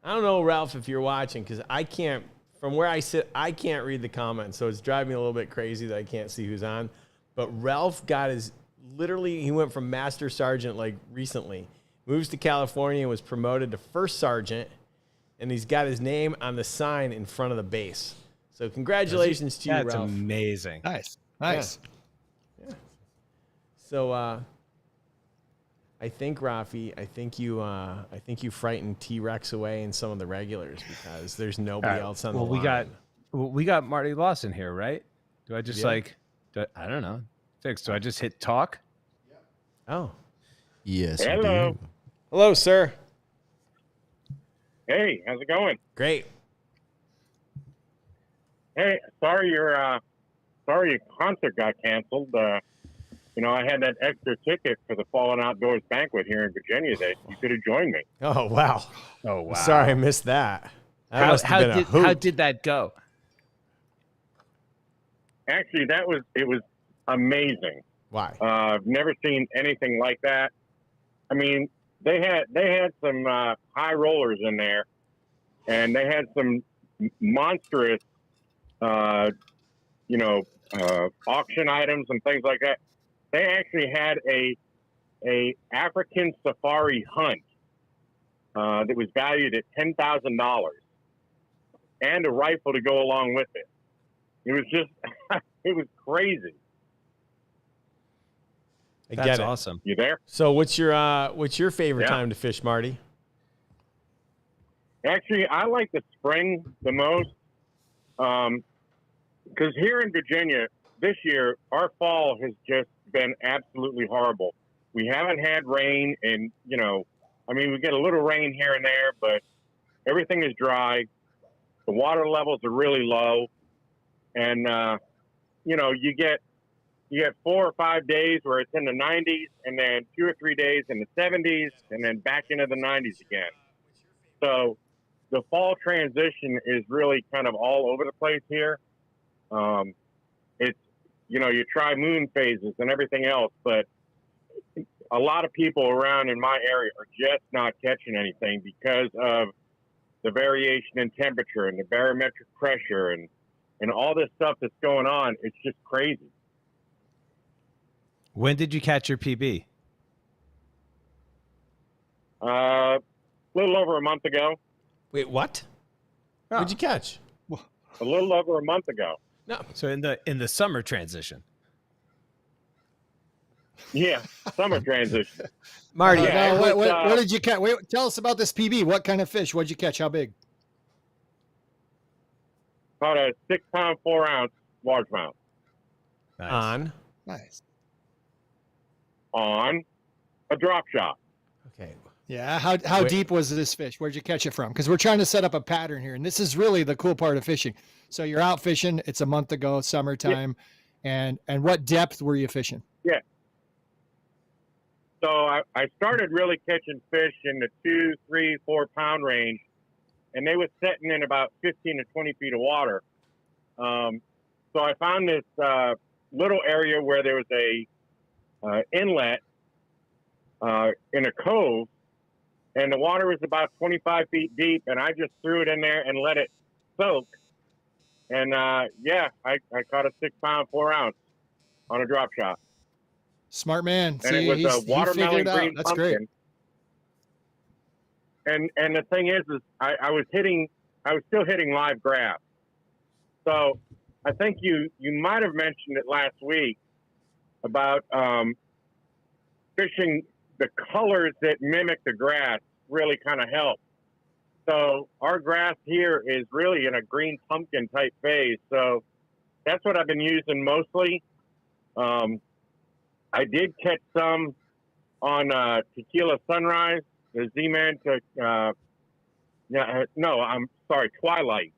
I don't know, Ralph, if you're watching, because I can't, from where I sit, I can't read the comments. So it's driving me a little bit crazy that I can't see who's on. But Ralph got his, literally, he went from Master Sergeant like recently, moves to California and was promoted to First Sergeant. And he's got his name on the sign in front of the base. So congratulations to you, That's Ralph. amazing. Nice. Yeah. So I think, Raphie, I think you frightened T-Rex away in some of the regulars because there's nobody else on the line. We got Marty Lawson here, right? Do I just I don't know. Fix. Do I just hit talk? Oh. Yes. Hello. You do. Hello, sir. Hey, how's it going? Great. Hey, sorry your concert got canceled. I had that extra ticket for the Fallen Outdoors banquet here in Virginia that you could have joined me. Oh, wow. Oh wow. Sorry, I missed that. That must have been a hoot. How did that go? Actually, it was amazing. Why? I've never seen anything like that. I mean, they had some high rollers in there, and they had some monstrous, auction items and things like that. They actually had a African safari hunt that was valued at $10,000, and a rifle to go along with it. It was just, it was crazy. I That's get it. awesome. You there? So what's your favorite Yeah. time to fish, Marty? Actually, I like the spring the most, because here in Virginia this year, our fall has just been absolutely horrible. We haven't had rain, and we get a little rain here and there, but everything is dry. The water levels are really low, and you get 4 or 5 days where it's in the 90s, and then 2 or 3 days in the 70s, and then back into the 90s again. So the fall transition is really kind of all over the place here. It's you try moon phases and everything else, but a lot of people around in my area are just not catching anything because of the variation in temperature and the barometric pressure and all this stuff that's going on. It's just crazy. When did you catch your PB? A little over a month ago. Wait, what? Oh. What'd you catch? A little over a month ago. No. So in the summer transition. Yeah, summer transition. Marty, Yeah, No, it was, what did you catch? Wait, tell us about this PB. What kind of fish? What'd you catch? How big? Caught a 6-pound, 4-ounce largemouth Nice. on. Nice. on a drop shot. Okay. Yeah. How Wait. deep was this fish? Where'd you catch it from? Because we're trying to set up a pattern here, and this is really the cool part of fishing. So you're out fishing. It's a month ago, summertime, and what depth were you fishing? So I started really catching fish in the 2, 3, 4 pound range, and they were setting in about 15 to 20 feet of water. So I found this little area where there was a inlet in a cove, and the water was about 25 feet deep, and I just threw it in there and let it soak. And I caught a 6-pound, 4-ounce on a drop shot. Smart man. And See, it was a he watermelon figured it out. green That's pumpkin. great. And the thing is I was still hitting live grass. So I think you might have mentioned it last week about fishing the colors that mimic the grass really kind of help. So our grass here is really in a green pumpkin type phase. So that's what I've been using mostly. I did catch some on Tequila Sunrise. The Z-Man took, Twilight.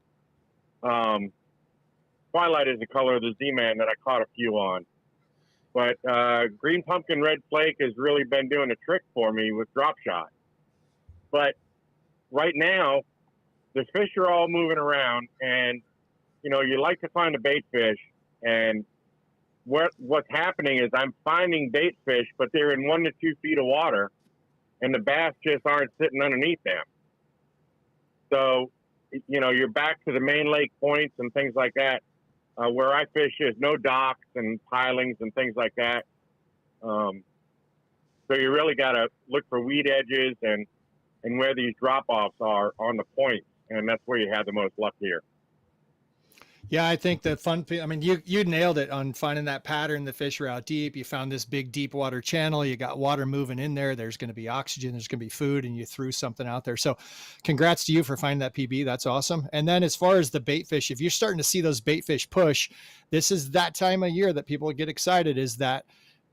Twilight is the color of the Z-Man that I caught a few on. But Green Pumpkin Red Flake has really been doing a trick for me with drop shot. But right now, the fish are all moving around, and you know, you like to find a bait fish, and what's happening is I'm finding bait fish, but they're in 1 to 2 feet of water, and the bass just aren't sitting underneath them. So, you know, you're back to the main lake points and things like that, where I fish. There's no docks and pilings and things like that. So you really got to look for weed edges and where these drop-offs are on the points, and that's where you have the most luck here. Yeah, I think the fun, I mean, you nailed it on finding that pattern. The fish are out deep. You found this big deep water channel. You got water moving in there. There's going to be oxygen. There's going to be food, and you threw something out there. So congrats to you for finding that PB. That's awesome. And then as far as the bait fish, if you're starting to see those bait fish push, this is that time of year that people get excited, is that,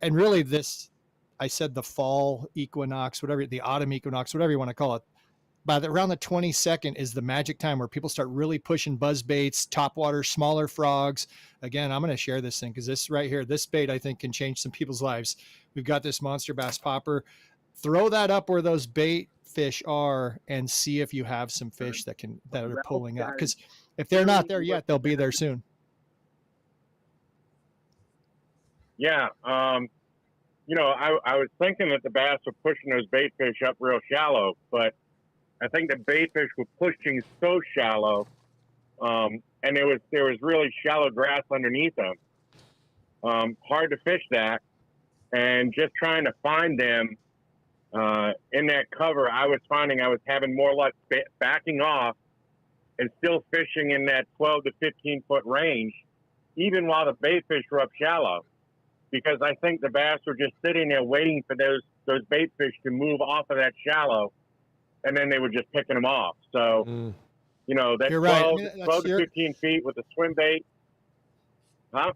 and really this, I said the fall equinox, whatever, the autumn equinox, whatever you want to call it. Around the 22nd is the magic time where people start really pushing buzz baits, topwater, smaller frogs. Again, I'm going to share this thing because this right here, this bait, I think, can change some people's lives. We've got this monster bass popper. Throw that up where those bait fish are and see if you have some fish that are pulling up. Because if they're not there yet, they'll be there soon. Yeah. You know, I was thinking that the bass were pushing those bait fish up real shallow, but I think the bait fish were pushing so shallow, and there was really shallow grass underneath them. Hard to fish that, and just trying to find them in that cover, I was finding I was having more luck backing off and still fishing in that 12 to 15 foot range, even while the bait fish were up shallow, because I think the bass were just sitting there waiting for those bait fish to move off of that shallow. And then they were just picking them off. So, you know, that 12 to 15 feet with a swim bait. Huh?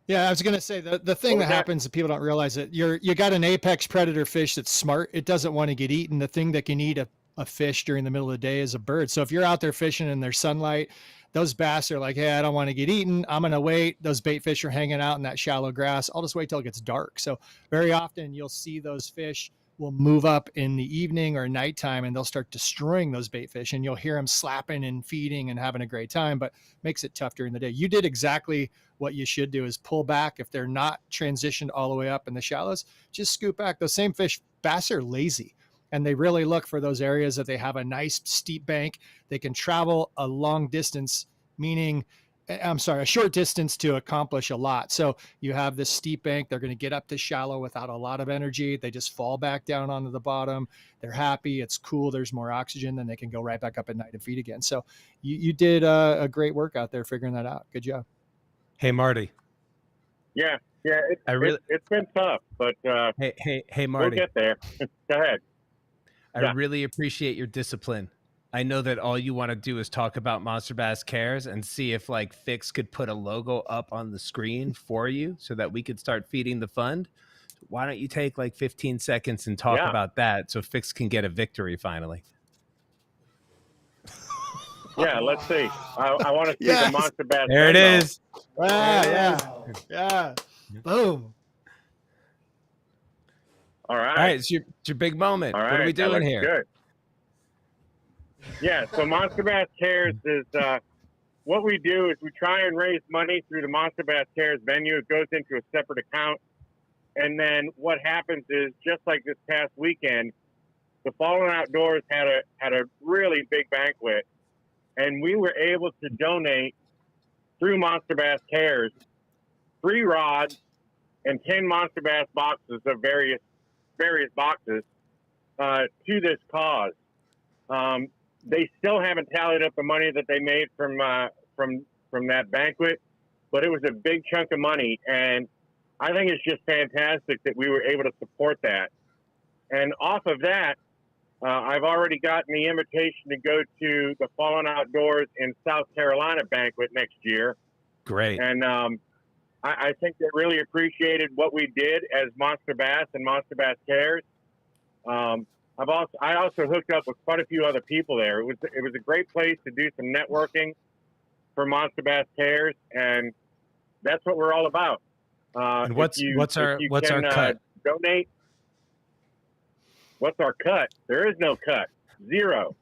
Yeah, I was going to say the thing that happens that people don't realize that you got an apex predator fish that's smart. It doesn't want to get eaten. The thing that can eat a fish during the middle of the day is a bird. So if you're out there fishing in there's sunlight, those bass are like, hey, I don't want to get eaten. I'm going to wait. Those bait fish are hanging out in that shallow grass. I'll just wait till it gets dark. So very often you'll see those fish will move up in the evening or nighttime, and they'll start destroying those bait fish, and you'll hear them slapping and feeding and having a great time, but makes it tough during the day. You did exactly what you should do, is pull back. If they're not transitioned all the way up in the shallows, just scoot back. Those same fish, bass are lazy, and they really look for those areas that they have a nice steep bank. They can travel a long distance, a short distance to accomplish a lot. So you have this steep bank. They're going to get up to shallow without a lot of energy. They just fall back down onto the bottom. They're happy. It's cool. There's more oxygen. Then they can go right back up at night and feed again. So you did a great work out there figuring that out. Good job. Hey, Marty. Yeah. It's been tough, but hey, Marty. We'll get there. Go ahead. I really appreciate your discipline. I know that all you want to do is talk about Monster Bass Cares and see if like Fix could put a logo up on the screen for you so that we could start feeding the fund. Why don't you take like 15 seconds and talk about that so Fix can get a victory finally? Yeah, let's see. I want to see the Monster Bass. There it is. Yeah. Boom. All right. All right. It's your big moment. All right. What are we doing here? Good. Yeah, so Monster Bass Cares is what we do is we try and raise money through the Monster Bass Cares venue. It goes into a separate account. And then what happens is, just like this past weekend, the Fallen Outdoors had a really big banquet, and we were able to donate through Monster Bass Cares 3 rods and 10 Monster Bass boxes of various boxes to this cause. They still haven't tallied up the money that they made from that banquet, but it was a big chunk of money, and I think it's just fantastic that we were able to support that. And off of that, I've already gotten the invitation to go to the Fallen Outdoors in South Carolina banquet next year. Great. And I think they really appreciated what we did as Monster Bass and Monster Bass Cares. I also hooked up with quite a few other people there. It was a great place to do some networking for Monster Bass Cares, and that's what we're all about. And what's our cut? Donate. What's our cut? There is no cut. 0.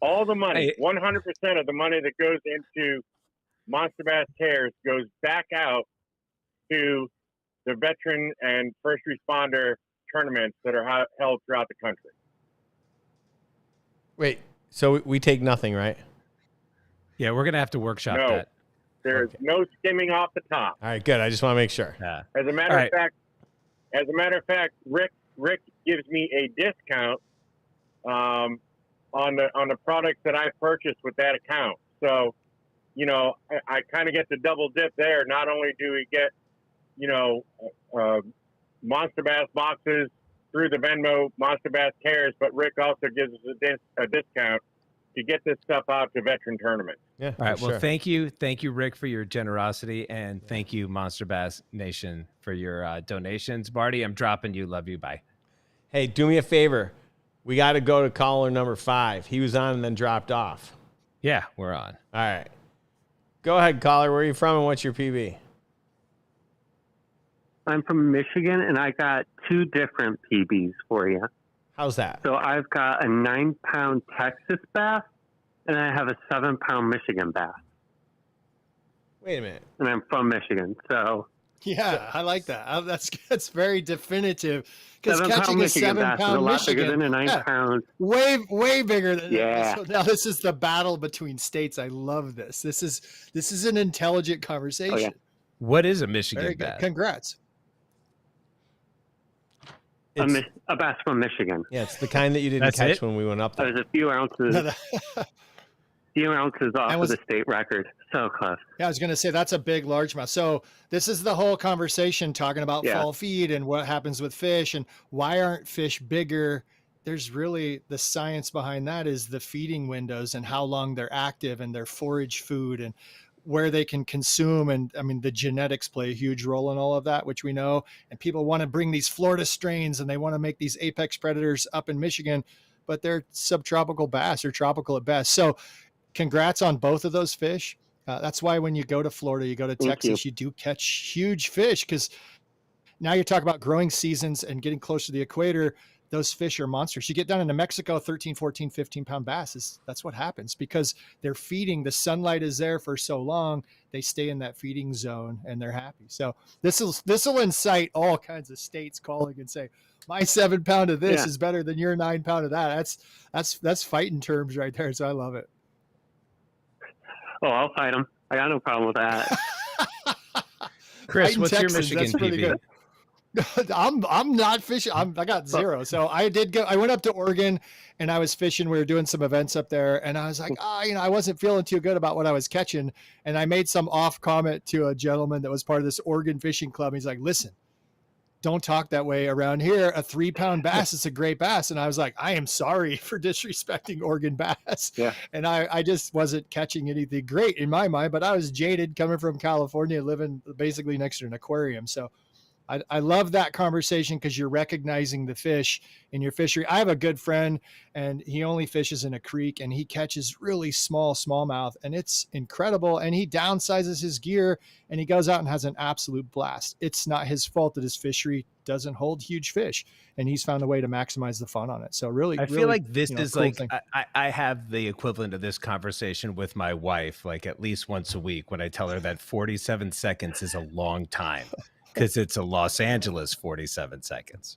All the money, Hey. 100% of the money that goes into Monster Bass Cares goes back out to the veteran and first responder tournaments that are held throughout the country. Wait, so we take nothing, right? Yeah, we're gonna have to workshop No. that. There's no skimming off the top. All right, good. I just want to make sure. Yeah. As a matter of fact, Rick gives me a discount on the products that I purchased with that account. So, I kind of get the double dip there. Not only do we get, Monster Bass boxes through the Venmo Monster Bass Cares, but Rick also gives us a discount to get this stuff out to veteran tournaments. Yeah. All right. for Well, sure. thank you, Rick, for your generosity, and thank you, Monster Bass Nation, for your donations. Barty, I'm dropping you. Love you. Bye. Hey, do me a favor. We got to go to caller number 5. He was on and then dropped off. Yeah, we're on. All right. Go ahead, caller. Where are you from and what's your PB? I'm from Michigan, and I got 2 different PBs for you. How's that? So I've got a 9-pound Texas bass, and I have a 7-pound Michigan bass. Wait a minute. And I'm from Michigan, so Yeah, I like that. That's very definitive. Because 7-pound catching a Michigan bass is a 7-pound lot bigger Michigan, than a 9-pound. way bigger than Yeah. So now this is the battle between states. I love this. This is an intelligent conversation. Oh, yeah. What is a Very Michigan good. bass? Congrats. A bass from Michigan. Yeah, it's the kind that you didn't That's catch it? when we went up there. There's a few ounces off of the state record. So close. Yeah, I was going to say that's a big largemouth. So this is the whole conversation talking about Yeah. fall feed and what happens with fish and why aren't fish bigger. There's really the science behind that is the feeding windows and how long they're active and their forage food and where they can consume. And I mean, the genetics play a huge role in all of that, which we know. And people want to bring these Florida strains and they want to make these apex predators up in Michigan, but they're subtropical bass or tropical at best. So congrats on both of those fish. That's why when you go to Florida, you go to Texas, you do catch huge fish because now you're talking about growing seasons and getting close to the equator. Those fish are monsters. You get down into Mexico, 13, 14, 15-pound bass. That's what happens because they're feeding. The sunlight is there for so long. They stay in that feeding zone and they're happy. So this will incite all kinds of states calling and say, my 7-pound of this is better than your 9-pound of that. That's fighting terms right there. So I love it. Oh, I'll fight them. I got no problem with that. Chris, Fighting what's Texans, your Michigan that's pretty PB? good. I'm not fishing. I got 0. So I went up to Oregon and I was fishing. We were doing some events up there and I was like, I wasn't feeling too good about what I was catching. And I made some off comment to a gentleman that was part of this Oregon fishing club. He's like, listen, don't talk that way around here. A 3-pound bass is a great bass. And I was like, I am sorry for disrespecting Oregon bass. Yeah. And I just wasn't catching anything great in my mind, but I was jaded coming from California, living basically next to an aquarium. So I love that conversation because you're recognizing the fish in your fishery. I have a good friend and he only fishes in a creek and he catches really smallmouth and it's incredible. And he downsizes his gear and he goes out and has an absolute blast. It's not his fault that his fishery doesn't hold huge fish and he's found a way to maximize the fun on it. So really, I feel like this is cool like thing. I have the equivalent of this conversation with my wife like at least once a week when I tell her that 47 seconds is a long time because it's a Los Angeles 47 seconds.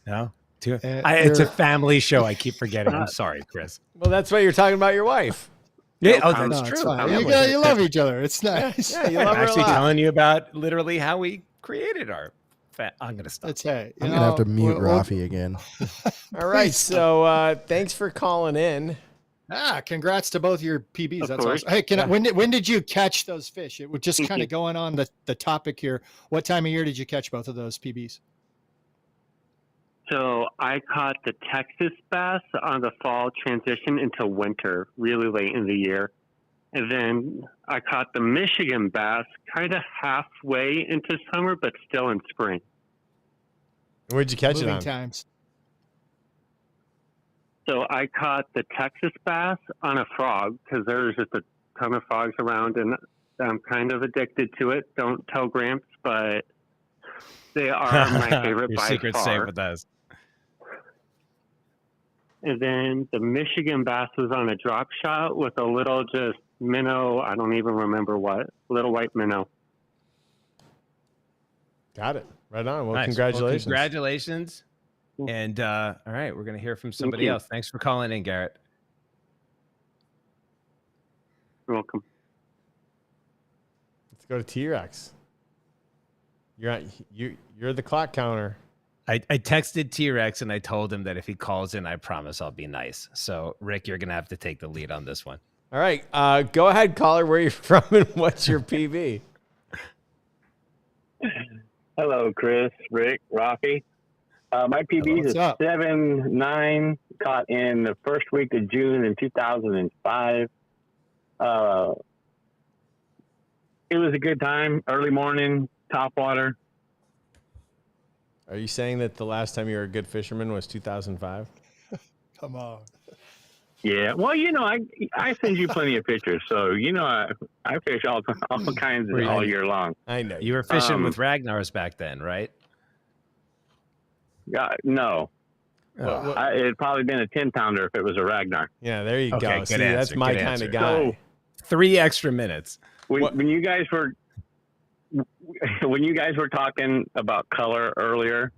No? It's a family show. I keep forgetting. I'm sorry, Chris. Well, that's why you're talking about your wife. Yeah, No, that's No, it's true. fine. Yeah, You love each other. It's nice. Yeah, you I'm love her a actually lot. telling you about literally how we created our I'm going to stop. It's hey. I'm gonna have to mute Raphie again. All right. Please So thanks for calling in. Congrats to both your PBs. Of That's course. awesome. Hey, when did you catch those fish? It was just kind of going on the topic here. What time of year did you catch both of those PBs? So I caught the Texas bass on the fall transition into winter, really late in the year. And then I caught the Michigan bass kind of halfway into summer, but still in spring. Where'd you catch it Moving on? times. So I caught the Texas bass on a frog because there's just a ton of frogs around and I'm kind of addicted to it. Don't tell Gramps, but they are my favorite Your by secret's safe far. with us. And then the Michigan bass was on a drop shot with a little just minnow. I don't even remember what. Little white minnow. Got it. Right on. Well, Nice. congratulations. Well, congratulations. And all right, we're going to hear from somebody you. else. Thanks for calling in, Garrett. You're welcome. Let's go to T-Rex. You're the clock counter. I texted T-Rex and I told him that if he calls in, I promise I'll be nice. So, Rick, you're going to have to take the lead on this one. All right. Go ahead, caller. Where you're from and what's your PB? Hello, Chris, Rick, Raphie. My PB is What's up? 7-9, caught in the first week of June in 2005. It was a good time. Early morning, top water. Are you saying that the last time you were a good fisherman was 2005? Come on. Yeah, well, you know, I send you plenty of pictures, so you know I fish all kinds of all year long. I know. You were fishing with Ragnar's back then, right? No, What- it'd probably been a 10-pounder if it was a Ragnar. Yeah, there you Okay, go. good See, that's answer, my good kind answer. of guy. So 3 extra minutes. when you guys were talking about color earlier,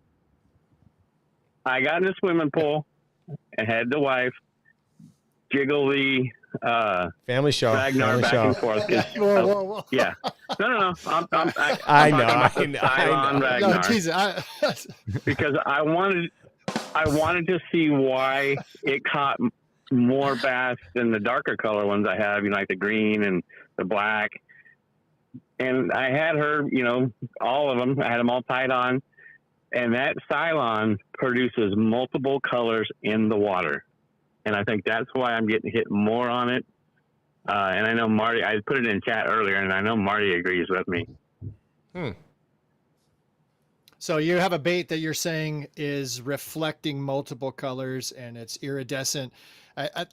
I got in the swimming pool and had the wife jiggle the Family show. Ragnar Family back show. and forth. 'Cause, Whoa. yeah. No. I'm I know, talking about the I know. Cylon No, Ragnar, Jesus. because I wanted to see why it caught more bass than the darker color ones I have, you know, like the green and the black. And I had her, you know, all of them. I had them all tied on. And that Cylon produces multiple colors in the water. And I think that's why I'm getting hit more on it. And I know Marty, I put it in chat earlier, and I know Marty agrees with me. So you have a bait that you're saying is reflecting multiple colors and it's iridescent.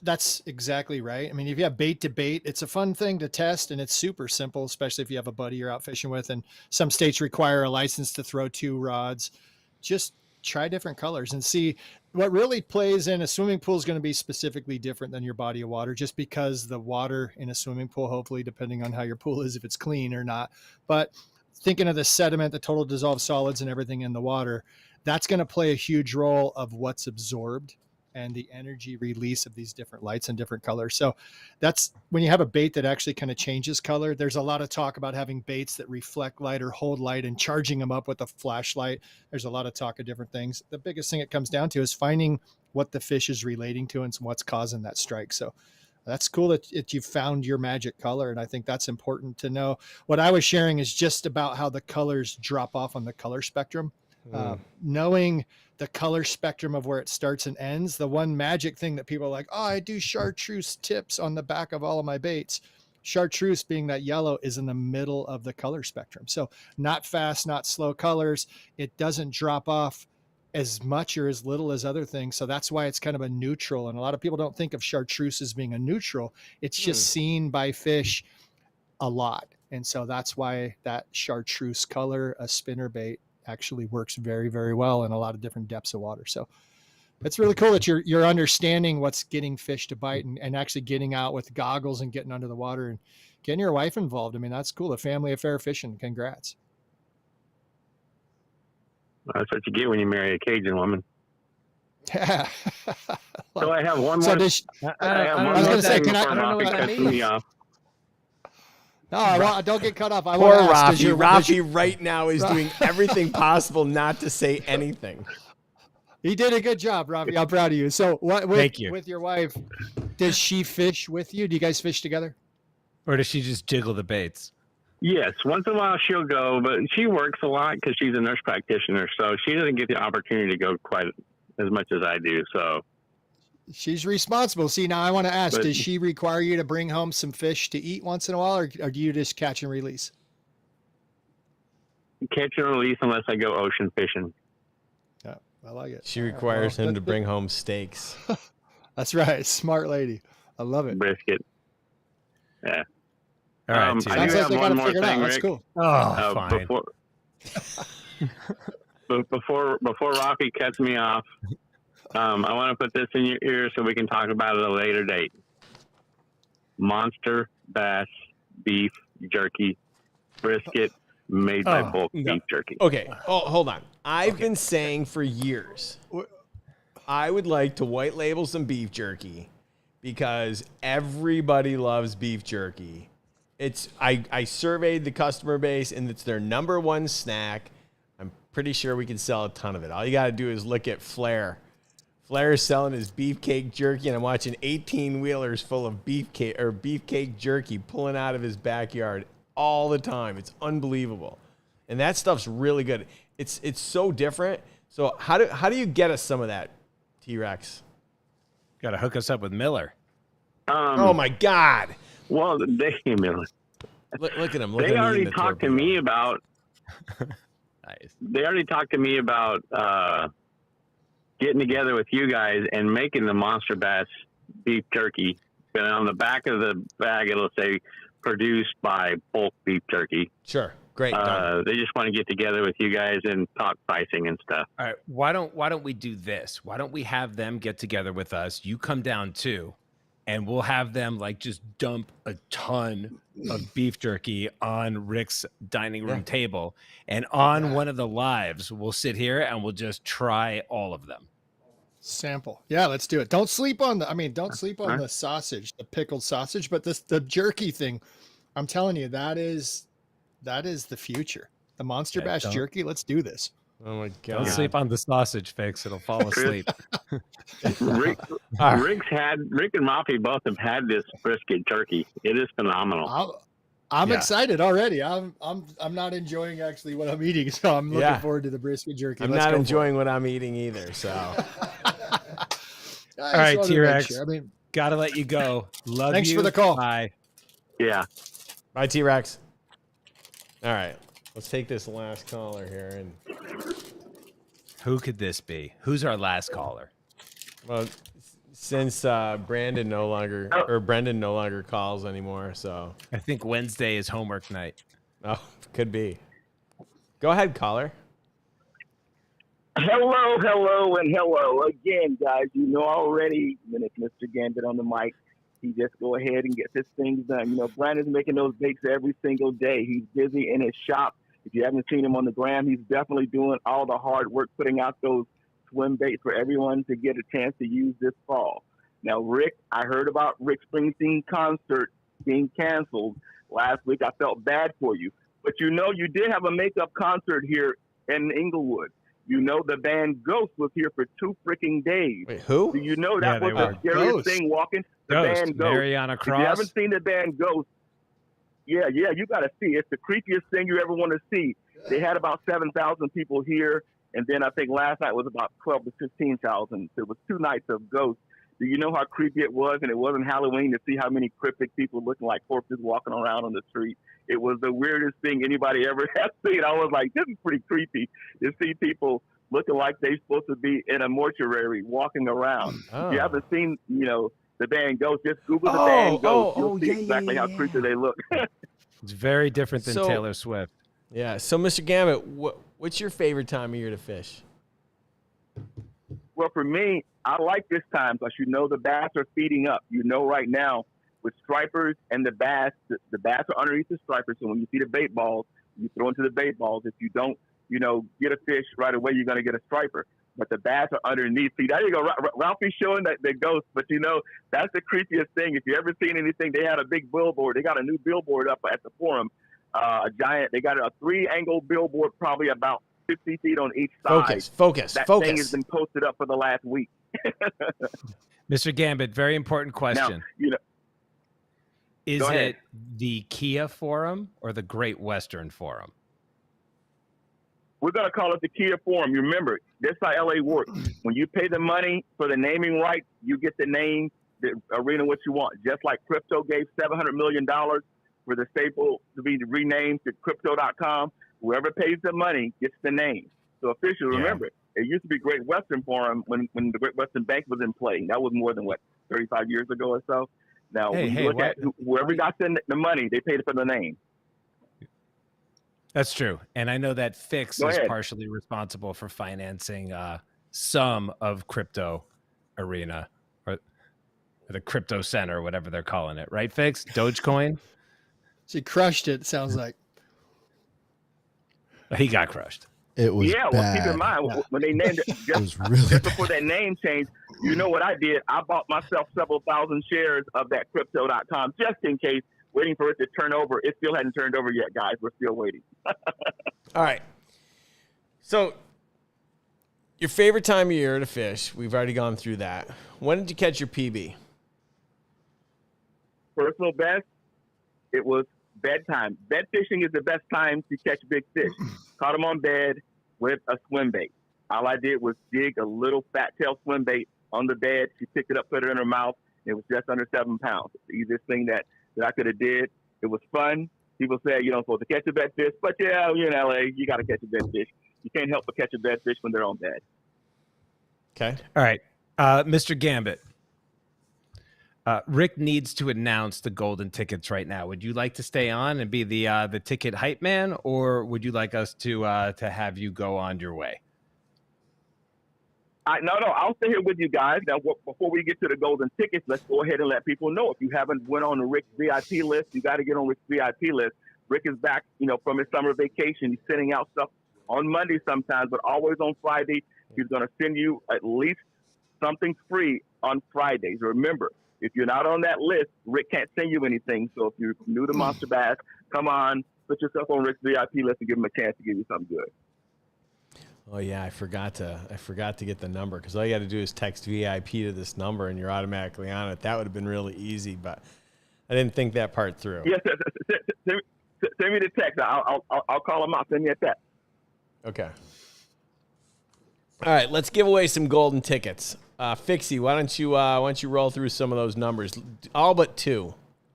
That's exactly right. I mean, if you have bait to bait, it's a fun thing to test and it's super simple, especially if you have a buddy you're out fishing with. And some states require a license to throw 2 rods. Just try different colors and see what really plays in a swimming pool is going to be specifically different than your body of water, just because the water in a swimming pool, hopefully, depending on how your pool is, if it's clean or not. But thinking of the sediment, the total dissolved solids and everything in the water, that's going to play a huge role of what's absorbed and the energy release of these different lights and different colors. So that's when you have a bait that actually kind of changes color. There's a lot of talk about having baits that reflect light or hold light and charging them up with a flashlight. There's a lot of talk of different things. The biggest thing it comes down to is finding what the fish is relating to and what's causing that strike. So that's cool that you found your magic color. And I think that's important to know. What I was sharing is just about how the colors drop off on the color spectrum. Knowing the color spectrum of where it starts and ends. The one magic thing that people are like, oh, I do chartreuse tips on the back of all of my baits. Chartreuse, being that yellow, is in the middle of the color spectrum. So not fast, not slow colors. It doesn't drop off as much or as little as other things. So that's why it's kind of a neutral. And a lot of people don't think of chartreuse as being a neutral. It's just seen by fish a lot. And so that's why that chartreuse color, a spinner bait, actually works very, very well in a lot of different depths of water. So it's really cool that you're understanding what's getting fish to bite and actually getting out with goggles and getting under the water and getting your wife involved. I mean, that's cool. A family affair fishing. Congrats. That's what you get when you marry a Cajun woman. Yeah. So I have one So more. does I was gonna say, can I don't know what that means. no, don't get cut off. I Poor want to ask, Raphie. Raphie right now is doing everything possible not to say anything. he did a good job, Raphie. I'm proud of you. So what Thank you. with your wife, does she fish with you? Do you guys fish together? Or does she just jiggle the baits? Yes, once in a while she'll go, but she works a lot because she's a nurse practitioner, so she doesn't get the opportunity to go quite as much as I do. So She's responsible. See, now I want to ask, But- does she require you to bring home some fish to eat once in a while, or do you just catch and release? catch and release unless I go ocean fishing. Yeah, I like it. She requires Well, him to bring home steaks. That's right. Smart lady. I love it. Brisket. Yeah. All right. I T. do Sounds like have they got one it more figured out. thing, That's Rick. cool. Oh, fine. Before Raphie cuts me off, I want to put this in your ear so we can talk about it at a later date. Monster Bass beef jerky brisket made by bulk beef jerky. Okay. Oh, hold on. I've been saying for years, I would like to white label some beef jerky because everybody loves beef jerky. I surveyed the customer base and it's their number one snack. I'm pretty sure we can sell a ton of it. All you got to do is look at Flair. Flair is selling his beefcake jerky, and I'm watching 18-wheelers full of beefcake jerky pulling out of his backyard all the time. It's unbelievable. And that stuff's really good. It's so different. So how do you get us some of that, T-Rex? Got to hook us up with Miller. Oh my God! Well, look at him. They already talked to me about. Nice. They already talked to me about getting together with you guys and making the Monster Bass beef jerky. And on the back of the bag, it'll say produced by bulk beef jerky. Sure. Great. They just want to get together with you guys and talk pricing and stuff. All right. Why don't we do this? Why don't we have them get together with us? You come down too, and we'll have them like just dump a ton of beef jerky on Rick's dining room table, and on one of the lives, we'll sit here and we'll just try all of them. Sample. Yeah, let's do it. Don't sleep on the sausage, the pickled sausage, but the jerky thing. I'm telling you, that is the future. The Monster Bass jerky. Let's do this. Oh my God! Don't sleep on the sausage, Fix. It'll fall asleep. Rick and Raphie both have had this brisket jerky. It is phenomenal. I'm excited already. I'm not enjoying actually what I'm eating, so I'm looking forward to the brisket jerky. I'm not enjoying what I'm eating either. So, all right, T-Rex. Gotta let you go. Love you. Thanks for the call. Bye. Yeah. Bye, T-Rex. All right, let's take this last caller here. And who could this be? Who's our last caller? Well, since Brendan no longer calls anymore, so I think Wednesday is homework night. Oh, could be. Go ahead, caller. Hello, and hello again, guys. You know already when it's Mr. Gambit on the mic, he just go ahead and gets his things done. You know, Brandon's making those bakes every single day. He's busy in his shop. If you haven't seen him on the gram, he's definitely doing all the hard work, putting out those swim baits for everyone to get a chance to use this fall. Now, Rick, I heard about Rick Springsteen concert being canceled last week. I felt bad for you. But you know, you did have a makeup concert here in Inglewood. You know, the band Ghost was here for 2 freaking days. Wait, who? Do you know that was the scariest thing walking? The band Ghost. Mariana Cross. If you haven't seen the band Ghost, yeah, you got to see. It's the creepiest thing you ever want to see. They had about 7,000 people here, and then I think last night was about 12 to 15,000. So it was 2 nights of Ghost. Do you know how creepy it was? And it wasn't Halloween to see how many cryptic people looking like corpses walking around on the street. It was the weirdest thing anybody ever has seen. I was like, this is pretty creepy to see people looking like they're supposed to be in a mortuary walking around. If you haven't seen, you know, the band Ghost, just Google the band Ghost. You'll see exactly how creepy they look. It's very different than Taylor Swift. Yeah. So, Mr. Gambit, what's your favorite time of year to fish? Well, for me, I like this time because you know the bass are feeding up. You know right now with stripers and the bass are underneath the stripers. So when you see the bait balls, you throw into the bait balls. If you don't, you know, get a fish right away, you're going to get a striper. But the bass are underneath. See, there you go. Ralphie's showing that the Ghost. But, you know, that's the creepiest thing. If you ever seen anything, they had a big billboard. They got a new billboard up at the forum, a giant. They got a 3-angle billboard, probably about 50 feet on each side. Focus. That thing has been posted up for the last week. Mr. Gambit, very important question. Now, you know, is it the Kia Forum or the Great Western Forum? We're going to call it the Kia Forum. You remember, this is how LA works. When you pay the money for the naming rights, you get the name, the arena, what you want. Just like crypto gave $700 million for the staple to be renamed to crypto.com. Whoever pays the money gets the name. So officially, remember, it used to be Great Western Forum when the Great Western Bank was in play. That was more than, 35 years ago or so? Now, when you look at whoever got the money, they paid for the name. That's true. And I know that Fix is partially responsible for financing some of Crypto Arena or the Crypto Center, whatever they're calling it, right? Fix Dogecoin. She crushed it. Sounds like. He got crushed. It was Yeah, well, keep in mind, Yeah. when they named it, It was really just bad. before that name change, you know what I did? I bought myself several thousand shares of that crypto.com just in case, waiting for it to turn over. It still hadn't turned over yet, guys. We're still waiting. All right. So, your favorite time of year to fish, we've already gone through that. When did you catch your PB? Personal best, it was bedtime. Bed fishing is the best time to catch big fish. Caught them on bed with a swim bait. All I did was dig a little fat tail swim bait on the bed. She picked it up, put it in her mouth. It was just under 7 pounds. It's the easiest thing that I could have did. It was fun. People say you don't supposed to catch a bed fish, but yeah, you're in LA, you got to catch a bed fish. You can't help but catch a bed fish when they're on bed. Okay. All right, Mr. Gambit. Rick needs to announce the golden tickets right now. Would you like to stay on and be the ticket hype man, or would you like us to have you go on your way? No, I'll stay here with you guys. Now, before we get to the golden tickets, let's go ahead and let people know. If you haven't went on the Rick's VIP list, you got to get on Rick's VIP list. Rick is back, from his summer vacation. He's sending out stuff on Monday sometimes, but always on Friday. He's going to send you at least something free on Fridays. Remember, if you're not on that list, Rick can't send you anything. So if you're new to Monster Bass, come on, put yourself on Rick's VIP list and give him a chance to give you something good. Oh yeah, I forgot to get the number because all you got to do is text VIP to this number and you're automatically on it. That would have been really easy, but I didn't think that part through. Yes, send me the text. I'll call him out. Send me a text. Okay. All right, let's give away some golden tickets. Fixie, why don't you roll through some of those numbers? All but two.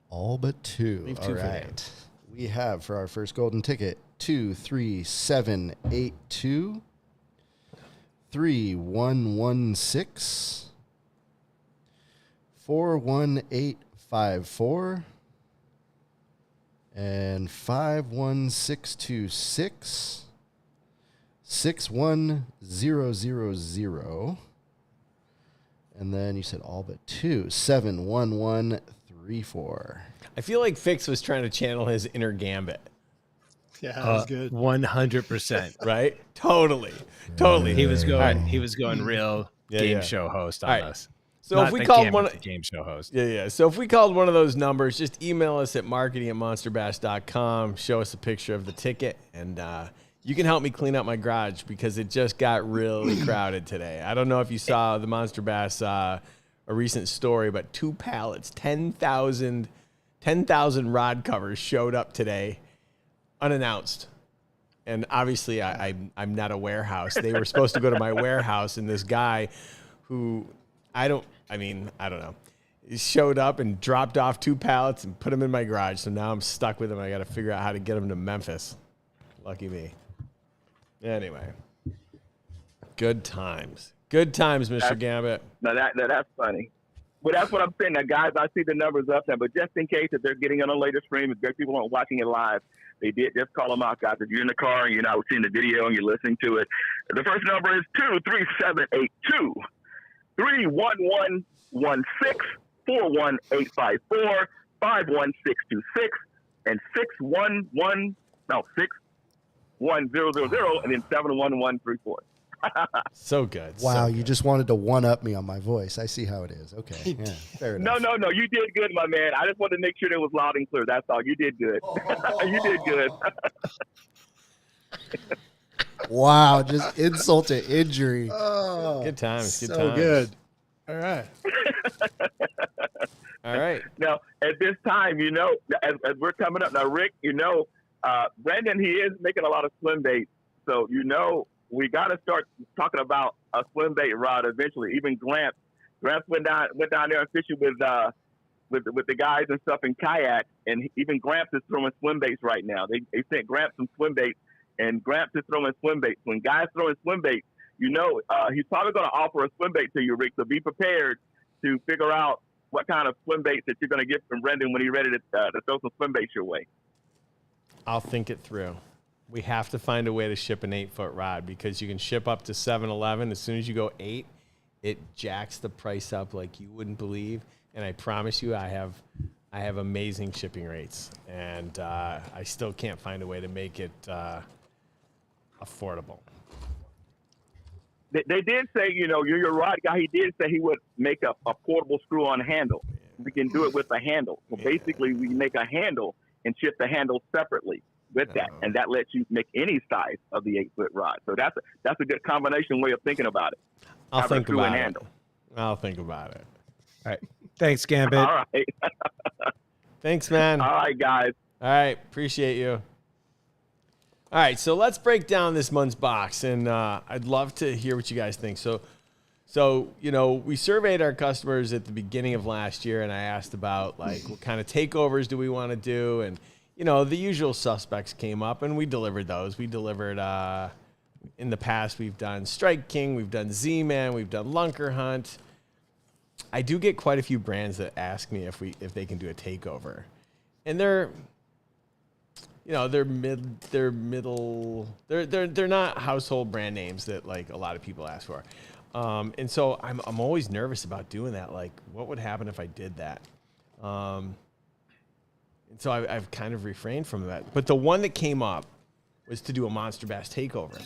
All but two. Leave All two for him. right. We have for our first golden ticket 23782, 3116, 41854, and 51626, 61000, and then you said all but two, 71134. I feel like Fix was trying to channel his inner Gambit, Yeah, that was good. 100%. right? Totally. He was going real game show host on All right. us. So Not if we the called Gambit, one the game show host. Yeah. So if we called one of those numbers, just email us at marketing@monsterbass.com, show us a picture of the ticket, and you can help me clean up my garage because it just got really crowded today. I don't know if you saw the Monster Bass, a recent story, but 2 pallets, 10,000 rod covers showed up today unannounced. And obviously I'm not a warehouse. They were supposed to go to my warehouse, and this guy who I don't know. He showed up and dropped off 2 pallets and put them in my garage. So now I'm stuck with them. I got to figure out how to get them to Memphis. Lucky me. Anyway, good times. Good times, Mr. Gambit. Now that's funny. Well, that's what I'm saying. Now, guys, I see the numbers up there, but just in case if they're getting on a later stream, if there people aren't watching it live, they did just call them out, guys. If you're in the car and you're not seeing the video and you're listening to it, the first number is 23782, 31116, 41854, 51626, and 61000, and then 71134. So good. Wow, So you good. just wanted to one-up me on my voice. I see how it is. Okay, yeah, fair enough. No. You did good, my man. I just wanted to make sure that it was loud and clear. That's all. You did good. You did good. Wow, just insult to injury. Good times. Good So times. good. All right. All right. Now, at this time, as we're coming up now, Rick, Brandon, he is making a lot of swim baits. So, we got to start talking about a swim bait rod eventually. Even Gramps went down there and fishing with the guys and stuff in kayak, and even Gramps is throwing swim baits right now. They sent Gramps some swim baits, and Gramps is throwing swim baits. When guys throwing swim baits, he's probably going to offer a swim bait to you, Rick. So be prepared to figure out what kind of swim baits that you're going to get from Brendan when he's ready to throw some swim baits your way. I'll think it through. we have to find a way to ship an 8-foot rod because you can ship up to 7-Eleven. As soon as you go 8, it jacks the price up like you wouldn't believe. And I promise you, I have amazing shipping rates, and I still can't find a way to make it affordable. They did say, you're your rod guy. He did say he would make a portable screw-on handle. We can do it with a handle. So basically, we make a handle and ship the handle separately with that, and that lets you make any size of the 8-foot rod. So that's a good combination way of thinking about it. I'll think about it. Handle. I'll think about it. All right. Thanks, Gambit. All right. Thanks, man. All right, guys. All right. Appreciate you. All right. So let's break down this month's box, and I'd love to hear what you guys think. So, we surveyed our customers at the beginning of last year, and I asked about, like, what kind of takeovers do we want to do? And, the usual suspects came up, and we delivered those. We delivered, in the past, we've done Strike King, we've done Z-Man, we've done Lunker Hunt. I do get quite a few brands that ask me if they can do a takeover, and they're not household brand names that like a lot of people ask for, and so I'm always nervous about doing that. Like, what would happen if I did that? And so I've kind of refrained from that. But the one that came up was to do a Monster Bass takeover.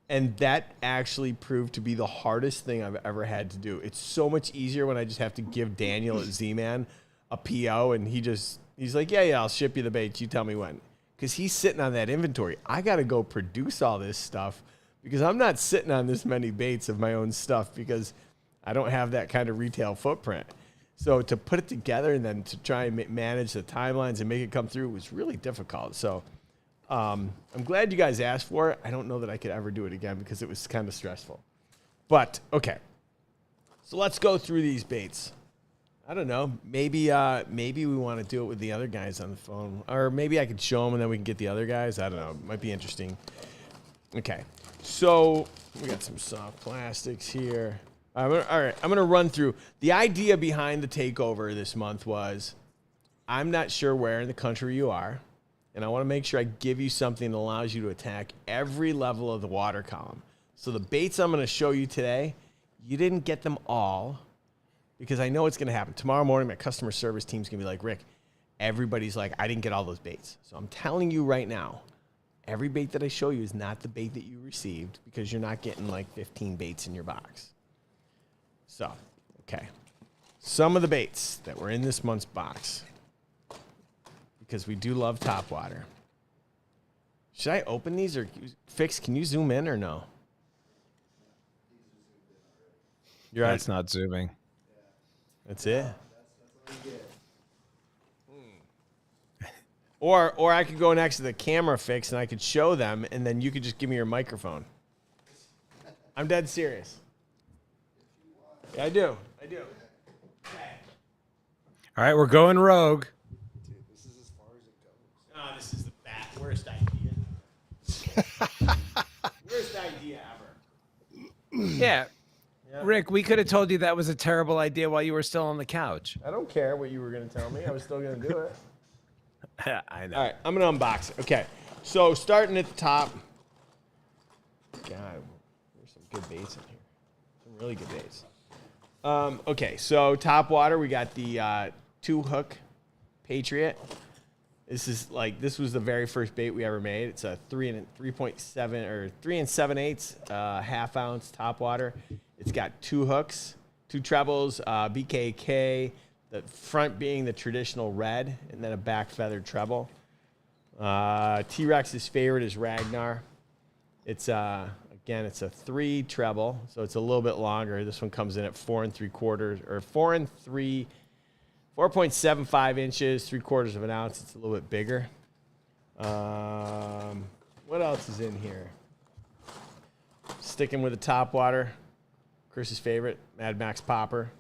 And that actually proved to be the hardest thing I've ever had to do. It's so much easier when I just have to give Daniel at Z-Man a PO, and he's like, yeah, I'll ship you the baits. You tell me when. Because he's sitting on that inventory. I got to go produce all this stuff because I'm not sitting on this many baits of my own stuff because I don't have that kind of retail footprint. So to put it together and then to try and manage the timelines and make it come through was really difficult. So I'm glad you guys asked for it. I don't know that I could ever do it again because it was kind of stressful. But, okay. So let's go through these baits. I don't know. Maybe we want to do it with the other guys on the phone. Or maybe I could show them and then we can get the other guys. I don't know. It might be interesting. Okay. So we got some soft plastics here. All right. I'm going to run through. The idea behind the takeover this month was I'm not sure where in the country you are. And I want to make sure I give you something that allows you to attack every level of the water column. So the baits I'm going to show you today, you didn't get them all because I know it's going to happen. Tomorrow morning, my customer service team's going to be like, Rick, everybody's like, I didn't get all those baits. So I'm telling you right now, every bait that I show you is not the bait that you received because you're not getting like 15 baits in your box. So, okay. Some of the baits that were in this month's box, because we do love topwater. Should I open these or Fix? Can you zoom in or no? You're right. That's not zooming. That's it. Or I could go next to the camera, Fix, and I could show them, and then you could just give me your microphone. I'm dead serious. Yeah, I do. Okay. All right, we're going rogue. This is the worst idea. Worst idea ever. Yeah. Rick, we could have told you that was a terrible idea while you were still on the couch. I don't care what you were going to tell me. I was still going to do it. I know. All right, I'm going to unbox it. Okay, so starting at the top. God, there's some good baits in here. Some really good baits. Okay, so top water, we got the 2-hook Patriot. This was the very first bait we ever made. It's a 3 7/8 half ounce top water. It's got 2 hooks, 2 trebles, BKK, the front being the traditional red, and then a back feathered treble. T-Rex's favorite is Ragnar. It's again, it's a 3 treble, so it's a little bit longer. This one comes in at 4 3/4 or 4.75 inches, 3/4 of an ounce. It's a little bit bigger. What else is in here? Sticking with the top water, Chris's favorite, Mad Max Popper.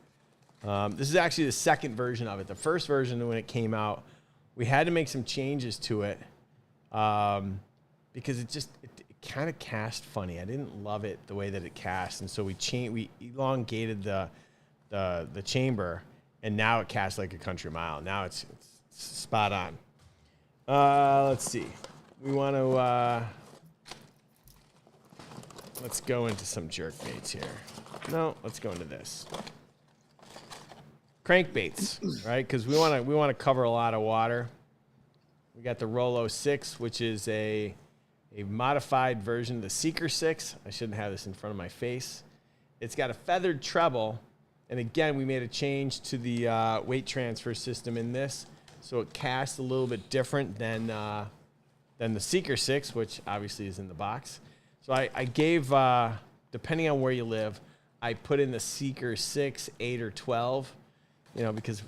This is actually the second version of it. The first version, when it came out, we had to make some changes to it because it kind of cast funny. I didn't love it the way that it cast, and so we elongated the chamber, and now it casts like a country mile. Now it's spot on. Let's see. We want to let's go into some jerk baits here. No, let's go into this. Crankbaits, right? Because we want to cover a lot of water. We got the Rolo 6, which is a modified version of the Seeker 6. I shouldn't have this in front of my face. It's got a feathered treble, and again, we made a change to the weight transfer system in this, so it casts a little bit different than the Seeker 6, which obviously is in the box. So I gave, depending on where you live, I put in the Seeker 6, 8, or 12, because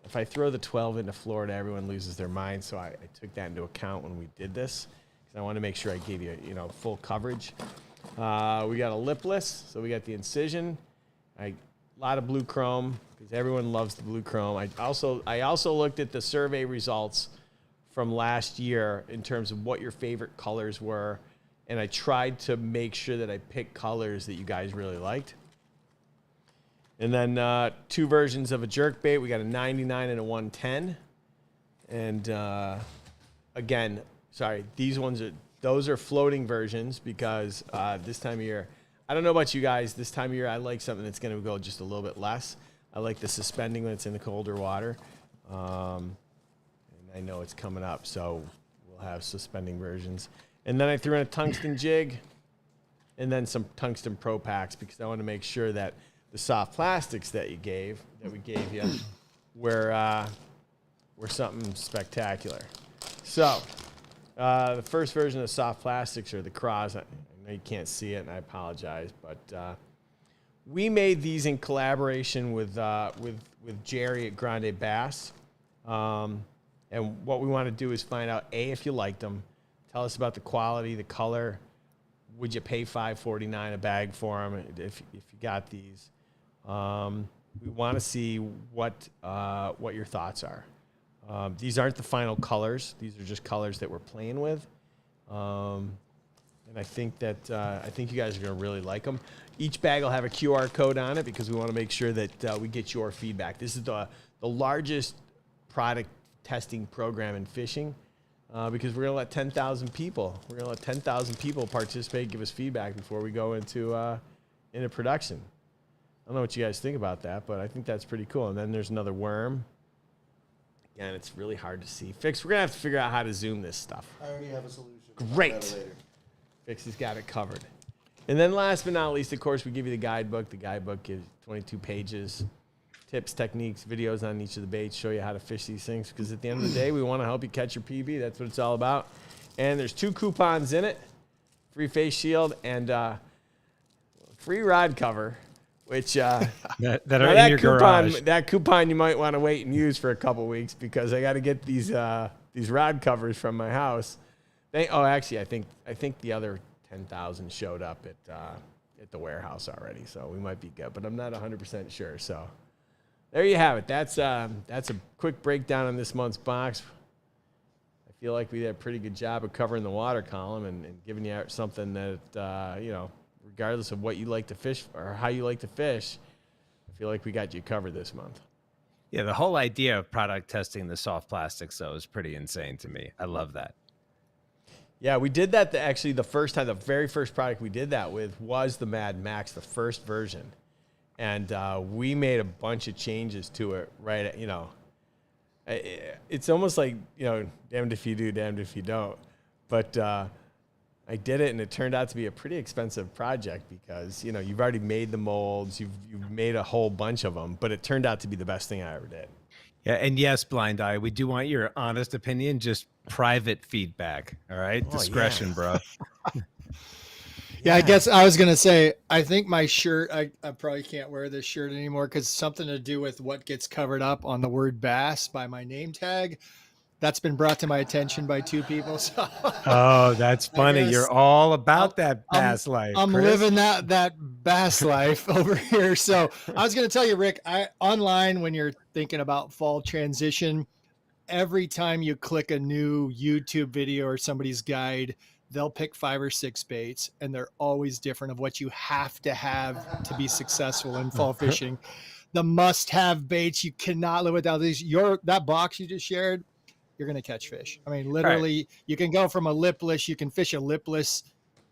if I throw the 12 into Florida, everyone loses their mind. So I took that into account when we did this, because I want to make sure I gave you, full coverage. We got a lipless, so we got the Incision. A lot of blue chrome, because everyone loves the blue chrome. I also looked at the survey results from last year in terms of what your favorite colors were, and I tried to make sure that I picked colors that you guys really liked. And then 2 versions of a jerkbait. We got a 99 and a 110. And again, sorry, those are floating versions because this time of year, I don't know about you guys, this time of year I like something that's going to go just a little bit less. I like the suspending when it's in the colder water. And I know it's coming up, so we'll have suspending versions. And then I threw in a tungsten jig and then some tungsten pro packs because I want to make sure that the soft plastics that we gave you were something spectacular. So the first version of soft plastics are the craws. I know you can't see it, and I apologize, but we made these in collaboration with Jerry at Grande Bass. And what we want to do is find out, A, if you liked them, tell us about the quality, the color. Would you pay $5.49 a bag for them if you got these? We want to see what your thoughts are. These aren't the final colors. These are just colors that we're playing with. And I think you guys are going to really like them. Each bag will have a QR code on it because we want to make sure that we get your feedback. This is the largest product testing program in fishing because we're going to let 10,000 people. We're going to let 10,000 people participate, give us feedback before we go into production. I don't know what you guys think about that, but I think that's pretty cool. And then there's another worm. Again, it's really hard to see. Fix, we're going to have to figure out how to zoom this stuff. I already have a solution. Great. Fix has got it covered. And then last but not least, of course, we give you the guidebook. The guidebook gives 22 pages, tips, techniques, videos on each of the baits, show you how to fish these things. Because at the end of the day, we want to help you catch your PB. That's what it's all about. And there's 2 coupons in it, free face shield and free rod cover. Which that are in your garage. That coupon you might want to wait and use for a couple weeks because I got to get these rod covers from my house. Actually, I think the other 10,000 showed up at the warehouse already, so we might be good, but I'm not 100% sure. So there you have it. That's a quick breakdown on this month's box. I feel like we did a pretty good job of covering the water column and giving you something that regardless of what you like to fish or how you like to fish, I feel like we got you covered this month. Yeah, the whole idea of product testing the soft plastics, though, is pretty insane to me. I love that. Yeah, we did that actually the first time. The very first product we did that with was the Mad Max, the first version. And we made a bunch of changes to it, right? It's almost like, damned if you do, damned if you don't. But I did it, and it turned out to be a pretty expensive project because, you've already made the molds, you've made a whole bunch of them, but it turned out to be the best thing I ever did. Yeah, and yes, Blind Eye, we do want your honest opinion, just private feedback, all right? Discretion, bro. Yeah, I guess I was going to say, I think my shirt, I probably can't wear this shirt anymore because something to do with what gets covered up on the word bass by my name tag. That's been brought to my attention by 2 people. So oh, that's funny. You're all about that bass life. I'm Chris. living that bass life over here. So I was going to tell you, Rick, online when you're thinking about fall transition, every time you click a new YouTube video or somebody's guide, they'll pick 5 or 6 baits, and they're always different of what you have to be successful in fall fishing. The must-have baits, you cannot live without these. That box you just shared, you're going to catch fish. I mean, literally, You can go from a lipless, you can fish a lipless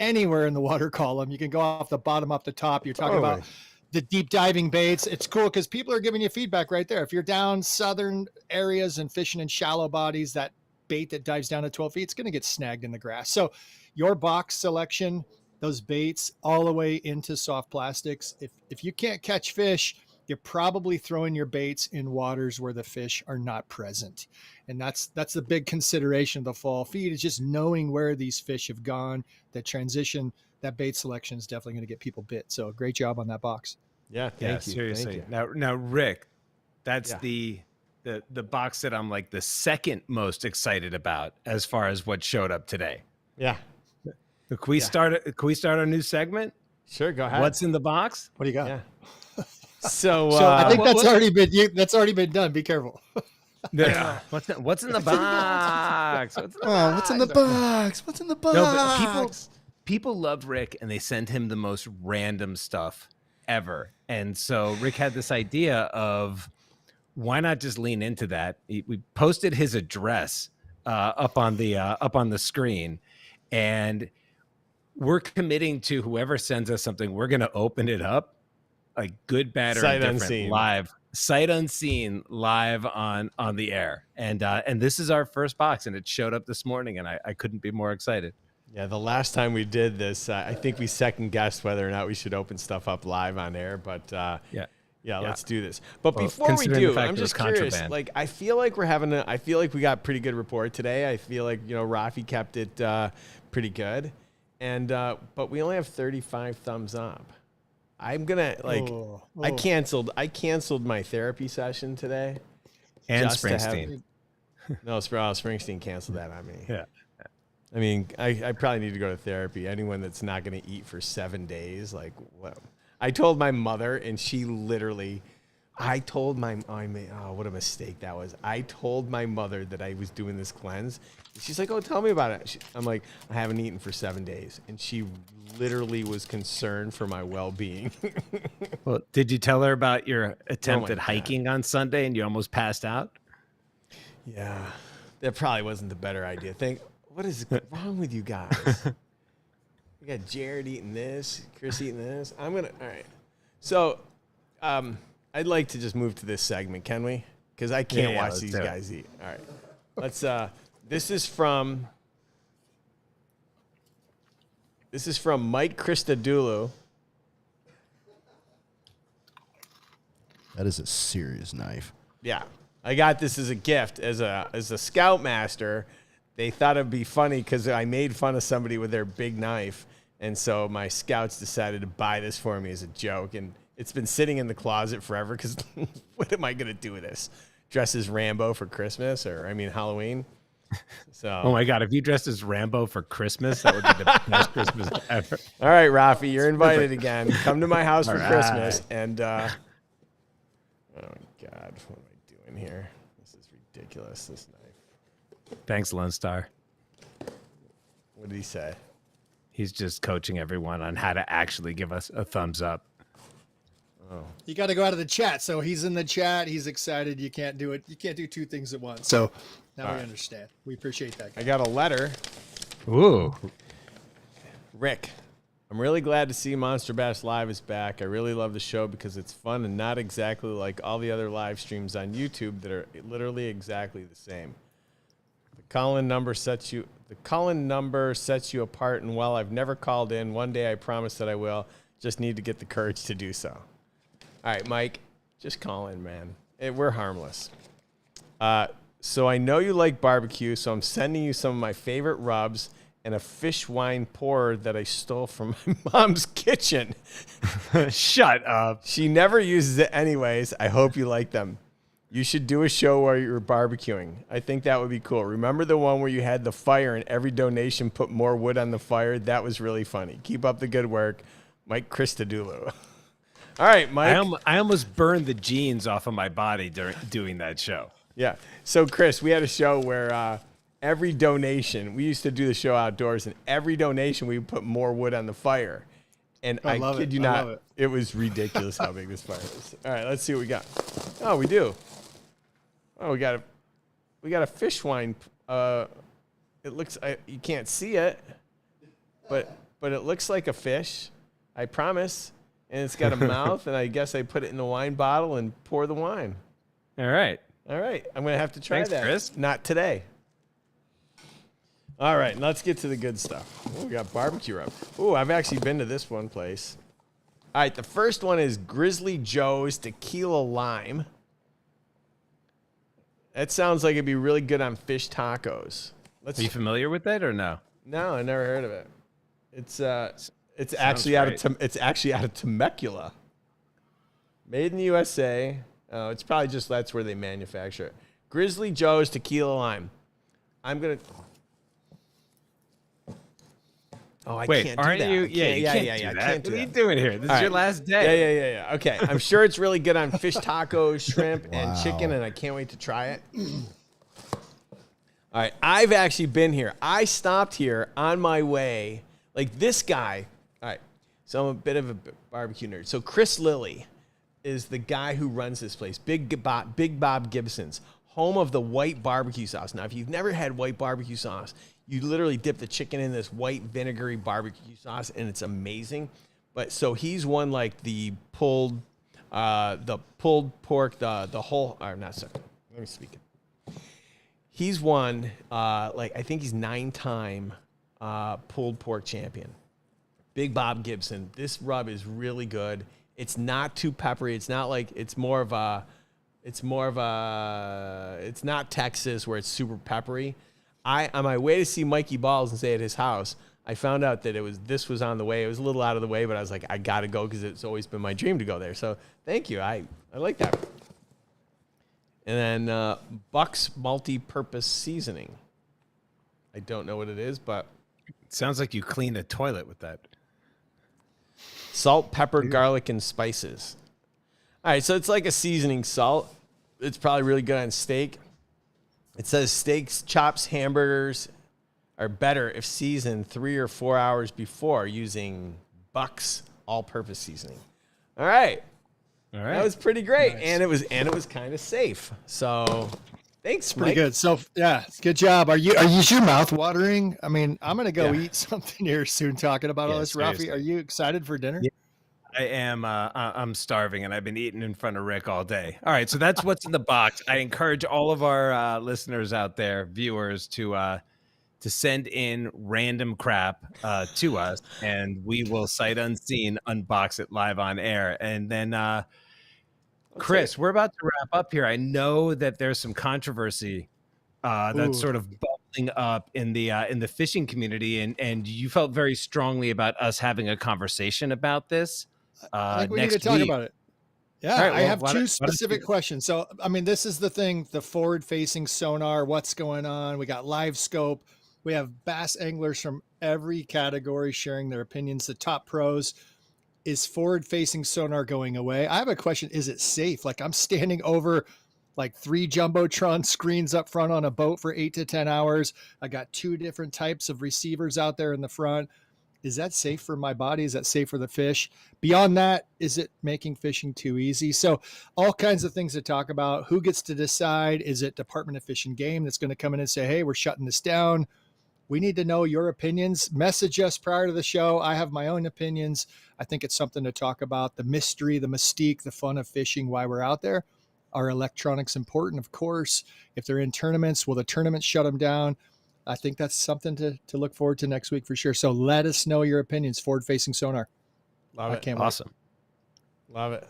anywhere in the water column. You can go off the bottom up the top. You're talking Totally. about the deep diving baits. It's cool because people are giving you feedback right there. If you're down southern areas and fishing in shallow bodies, that bait that dives down to 12 feet, it's going to get snagged in the grass. So your box selection, those baits all the way into soft plastics. If you can't catch fish, you're probably throwing your baits in waters where the fish are not present. And that's the big consideration of the fall feed, is just knowing where these fish have gone. That transition, that bait selection is definitely going to get people bit. So great job on that box. Yeah, thank you. Seriously. Thank you. Now, Rick, that's the box that I'm like the second most excited about as far as what showed up today. Yeah. Can we start our new segment? Sure, go ahead. What's in the box? What do you got? Yeah. So, I think that's already been done. Be careful. Yeah. What's in the box? What's in the box? What's in the box? No, but people love Rick and they send him the most random stuff ever. And so Rick had this idea of, why not just lean into that? We posted his address up on the screen, and we're committing to whoever sends us something, we're going to open it up, like good, bad, or indifferent, live, sight unseen, live on the air. And this is our first box, and it showed up this morning, and I couldn't be more excited. Yeah, the last time we did this, I think we second guessed whether or not we should open stuff up live on air, but yeah, let's do this. But before we do, I'm just curious. Like, I feel like we got pretty good report today. I feel like, Raphie kept it pretty good, and but we only have 35 thumbs up. I'm gonna I canceled my therapy session today. And Springsteen. No, Springsteen canceled that on me. Yeah. I mean, I probably need to go to therapy. Anyone that's not going to eat for 7 days, like, what? I told my mother, and she literally, what a mistake that was. I told my mother that I was doing this cleanse. She's like, oh, tell me about it. I'm like, I haven't eaten for 7 days. And she literally was concerned for my well-being. Well, did you tell her about your attempt at hiking on Sunday and you almost passed out? Yeah, that probably wasn't the better idea. What is wrong with you guys? We got Jared eating this, Chris eating this. All right. So, I'd like to just move to this segment, can we? Because I can't watch these guys eat. All right. Let's, this is from Mike Christodoulou. That is a serious knife. Yeah. I got this as a gift as a scoutmaster. They thought it'd be funny because I made fun of somebody with their big knife. And so my scouts decided to buy this for me as a joke. And it's been sitting in the closet forever because what am I going to do with this? Dress as Rambo for Christmas Halloween? So. Oh, my God. If you dressed as Rambo for Christmas, that would be the best Christmas ever. All right, Raphie, you're invited again. Come to my house for Christmas. And, oh, my God, what am I doing here? This is ridiculous, this knife. Thanks, Lone Star. What did he say? He's just coaching everyone on how to actually give us a thumbs up. Oh. You got to go out of the chat. So he's in the chat. He's excited. You can't do it. You can't do two things at once. So now we understand. We appreciate that, guy. I got a letter. Ooh. Rick, I'm really glad to see Monster Bass Live is back. I really love the show because it's fun and not exactly like all the other live streams on YouTube that are literally exactly the same. The call-in number sets you apart, and while I've never called in, one day I promise that I will. Just need to get the courage to do so. All right, Mike, just call in, man. We're harmless. So I know you like barbecue, so I'm sending you some of my favorite rubs and a fish wine pourer that I stole from my mom's kitchen. Shut up. She never uses it anyways. I hope you like them. You should do a show where you're barbecuing. I think that would be cool. Remember the one where you had the fire and every donation put more wood on the fire? That was really funny. Keep up the good work. Mike Christodoulou. All right, Mike. I almost burned the jeans off of my body during doing that show. Yeah. So, Chris, we had a show where every donation, we used to do the show outdoors, and every donation we would put more wood on the fire. And I kid you not, it was ridiculous how big this fire is. All right, let's see what we got. Oh, we do. Oh, we got a fish wine. It looks, you can't see it, but but it looks like a fish. I promise. And it's got a mouth, and I guess I put it in a wine bottle and pour the wine. All right. All right. I'm going to have to try Thanks, that. Chris. Not today. All right. Let's get to the good stuff. Ooh, we got barbecue rub. Ooh, I've actually been to this one place. All right. The first one is Grizzly Joe's Tequila Lime. That sounds like it'd be really good on fish tacos. Are you familiar with that or no? No, I never heard of it. It's actually out of Temecula. Made in the USA. Oh, it's probably just that's where they manufacture it. Grizzly Joe's Tequila Lime. I'm gonna. Oh, I Wait, can't do aren't that. you? I Yeah, can't do What are you that. doing here? This is your last day. Yeah. Okay, I'm sure it's really good on fish tacos, shrimp, and chicken, and I can't wait to try it. All right, I've actually been here. I stopped here on my way. Like this guy. All right, so I'm a bit of a barbecue nerd. So Chris Lilly is the guy who runs this place, Big Bob Gibson's, home of the white barbecue sauce. Now, if you've never had white barbecue sauce, you literally dip the chicken in this white vinegary barbecue sauce, and it's amazing. But so he's won like the pulled pork, the whole. Or not sorry. Let me speak it. He's won I think he's 9-time pulled pork champion. Big Bob Gibson. This rub is really good. It's not too peppery. It's not like it's not Texas where it's super peppery. On my way to see Mikey Balls and stay at his house, I found out that this was on the way. It was a little out of the way, but I was like, I gotta go because it's always been my dream to go there. So thank you. I like that. And then Buck's Multi-Purpose Seasoning. I don't know what it is, but It sounds like you cleaned a toilet with that. Salt, pepper, garlic, and spices. All right, so it's like a seasoning salt. It's probably really good on steak. It says steaks, chops, hamburgers are better if seasoned 3 or 4 hours before using Buck's all-purpose seasoning. All right. That was pretty great, Nice. and it was kind of safe. So, thanks, Pretty Mike. good. So yeah, good job. Are your mouth watering? I mean, I'm gonna go Yeah. eat something here soon. Talking about all Yeah, this, Raphie. seriously. Are you excited for dinner? Yeah. I am. I'm starving, and I've been eating in front of Rick all day. All right, so that's what's in the box. I encourage all of our listeners out there, viewers, to send in random crap to us, and we will sight unseen unbox it live on air. And then, Chris, we're about to wrap up here. I know that there's some controversy that's Ooh. sort of bubbling up in the fishing community, and you felt very strongly about us having a conversation about this. I think we need next to talk week. about it. Yeah, All right, I well, have why two don't specific you- questions. So, I mean, this is the thing: the forward-facing sonar. What's going on? We got live scope. We have bass anglers from every category sharing their opinions. The top pros. Is forward-facing sonar going away? I have a question. Is it safe? Like I'm standing over like 3 Jumbotron screens up front on a boat for 8 to 10 hours. I got 2 different types of receivers out there in the front. Is that safe for my body? Is that safe for the fish? Beyond that, is it making fishing too easy? So all kinds of things to talk about. Who gets to decide? Is it Department of Fish and Game that's going to come in and say, hey, we're shutting this down? We need to know your opinions. Message us prior to the show. I have my own opinions. I think it's something to talk about. The mystery, the mystique, the fun of fishing, why we're out there. Are electronics important? Of course. If they're in tournaments, will the tournaments shut them down? I think that's something to look forward to next week for sure. So let us know your opinions. Forward-facing sonar. Love I it. can't wait. Awesome. Love it.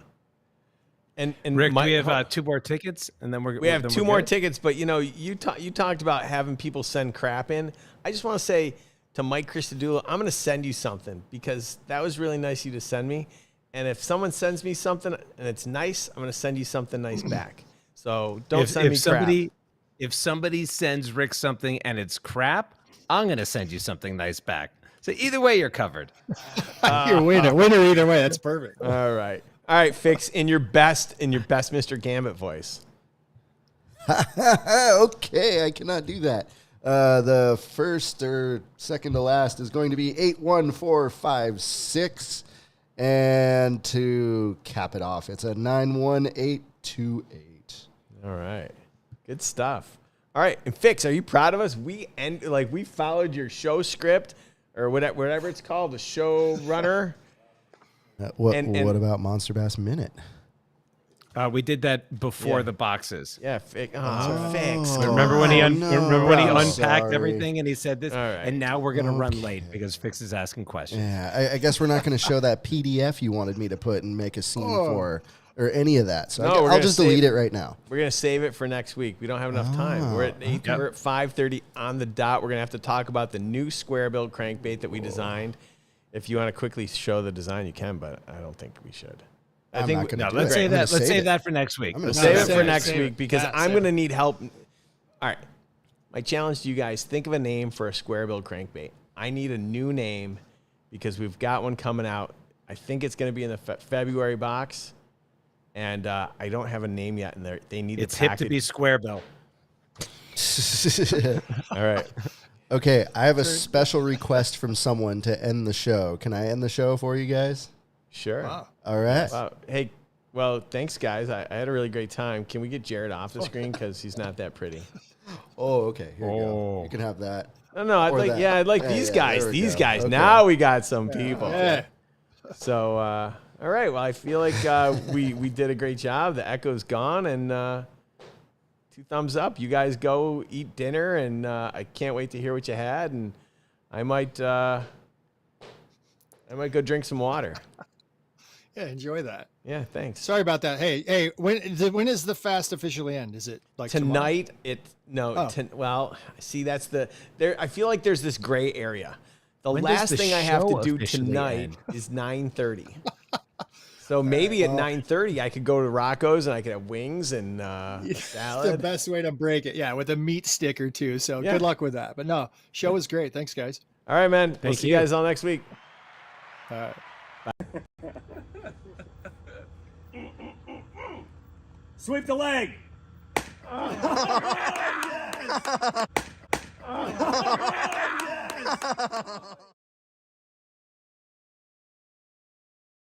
And Rick, Mike, we have 2 more tickets, and then we have then 2 we're more good? tickets, but you talked about having people send crap in. I just want to say to Mike Christodoulou, I'm going to send you something because that was really nice of you to send me. And if someone sends me something and it's nice, I'm going to send you something nice back. So don't send me crap. If somebody sends Rick something and it's crap, I'm going to send you something nice back. So either way, you're covered. You're winner either way. That's perfect. All right, Fix in your best Mr. Gambit voice. Okay, I cannot do that. The first or second to last is going to be 81456. And to cap it off, it's a 91828. All right. Good stuff. All right. And Fix, are you proud of us? We followed your show script or whatever it's called, the showrunner. What And- about Monster Bass Minute? We did that before Yeah. the boxes. Yeah, fix. Remember when he no. when he I'm unpacked sorry. everything and he said this, All right. and now we're gonna run late because Fix is asking questions. Yeah, I guess we're not going to show that PDF you wanted me to put and make a scene for, or any of that. So No, we're I'll gonna just save- delete it right now. We're gonna save it for next week. We don't have enough time. We're at 8. We're at 5:30 on the dot. We're gonna have to talk about the new square build crankbait that we designed. If you want to quickly show the design, you can, but I don't think we should. I I'm think not gonna do Let's it. say I'm gonna that. Let's save save it. that for next week. I'm gonna save it save for it, next save week it. because Yeah, I'm save going to it. need help. All right. My challenge to you guys, think of a name for a square build crankbait. I need a new name because we've got one coming out. I think it's going to be in the February box, and I don't have a name yet in there. They need It's the hip package. to be square bill. All right. Okay, I have a special request from someone to end the show. Can I end the show for you guys? Sure. Wow. All right. Wow. Hey, well, thanks, guys. I had a really great time. Can we get Jared off the screen because he's not that pretty? Oh, okay. Here you go. Oh. You can have that. No, I'd Or like. that. Yeah, I'd like Yeah, these yeah, guys. there we These go. guys. Okay. Now we got some people. Yeah. So, all right. Well, I feel like we did a great job. The echo's gone, and 2 thumbs up. You guys go eat dinner, and I can't wait to hear what you had. And I might go drink some water. Yeah, enjoy that. Yeah, thanks. Sorry about that. Hey, when is the fast officially end? Is it like tomorrow? Tonight, well, see, that's there. I feel like there's this gray area. The When does last the thing I have to show do officially tonight end? is 9:30. So maybe at 9:30 I could go to Rocco's and I could have wings and The salad. best way to break it. Yeah, with a meat stick or two. So Yeah. good luck with that. But no, show was great. Thanks, guys. All right, man. We'll Thank see you you. guys all next week. All right. Sweep the leg.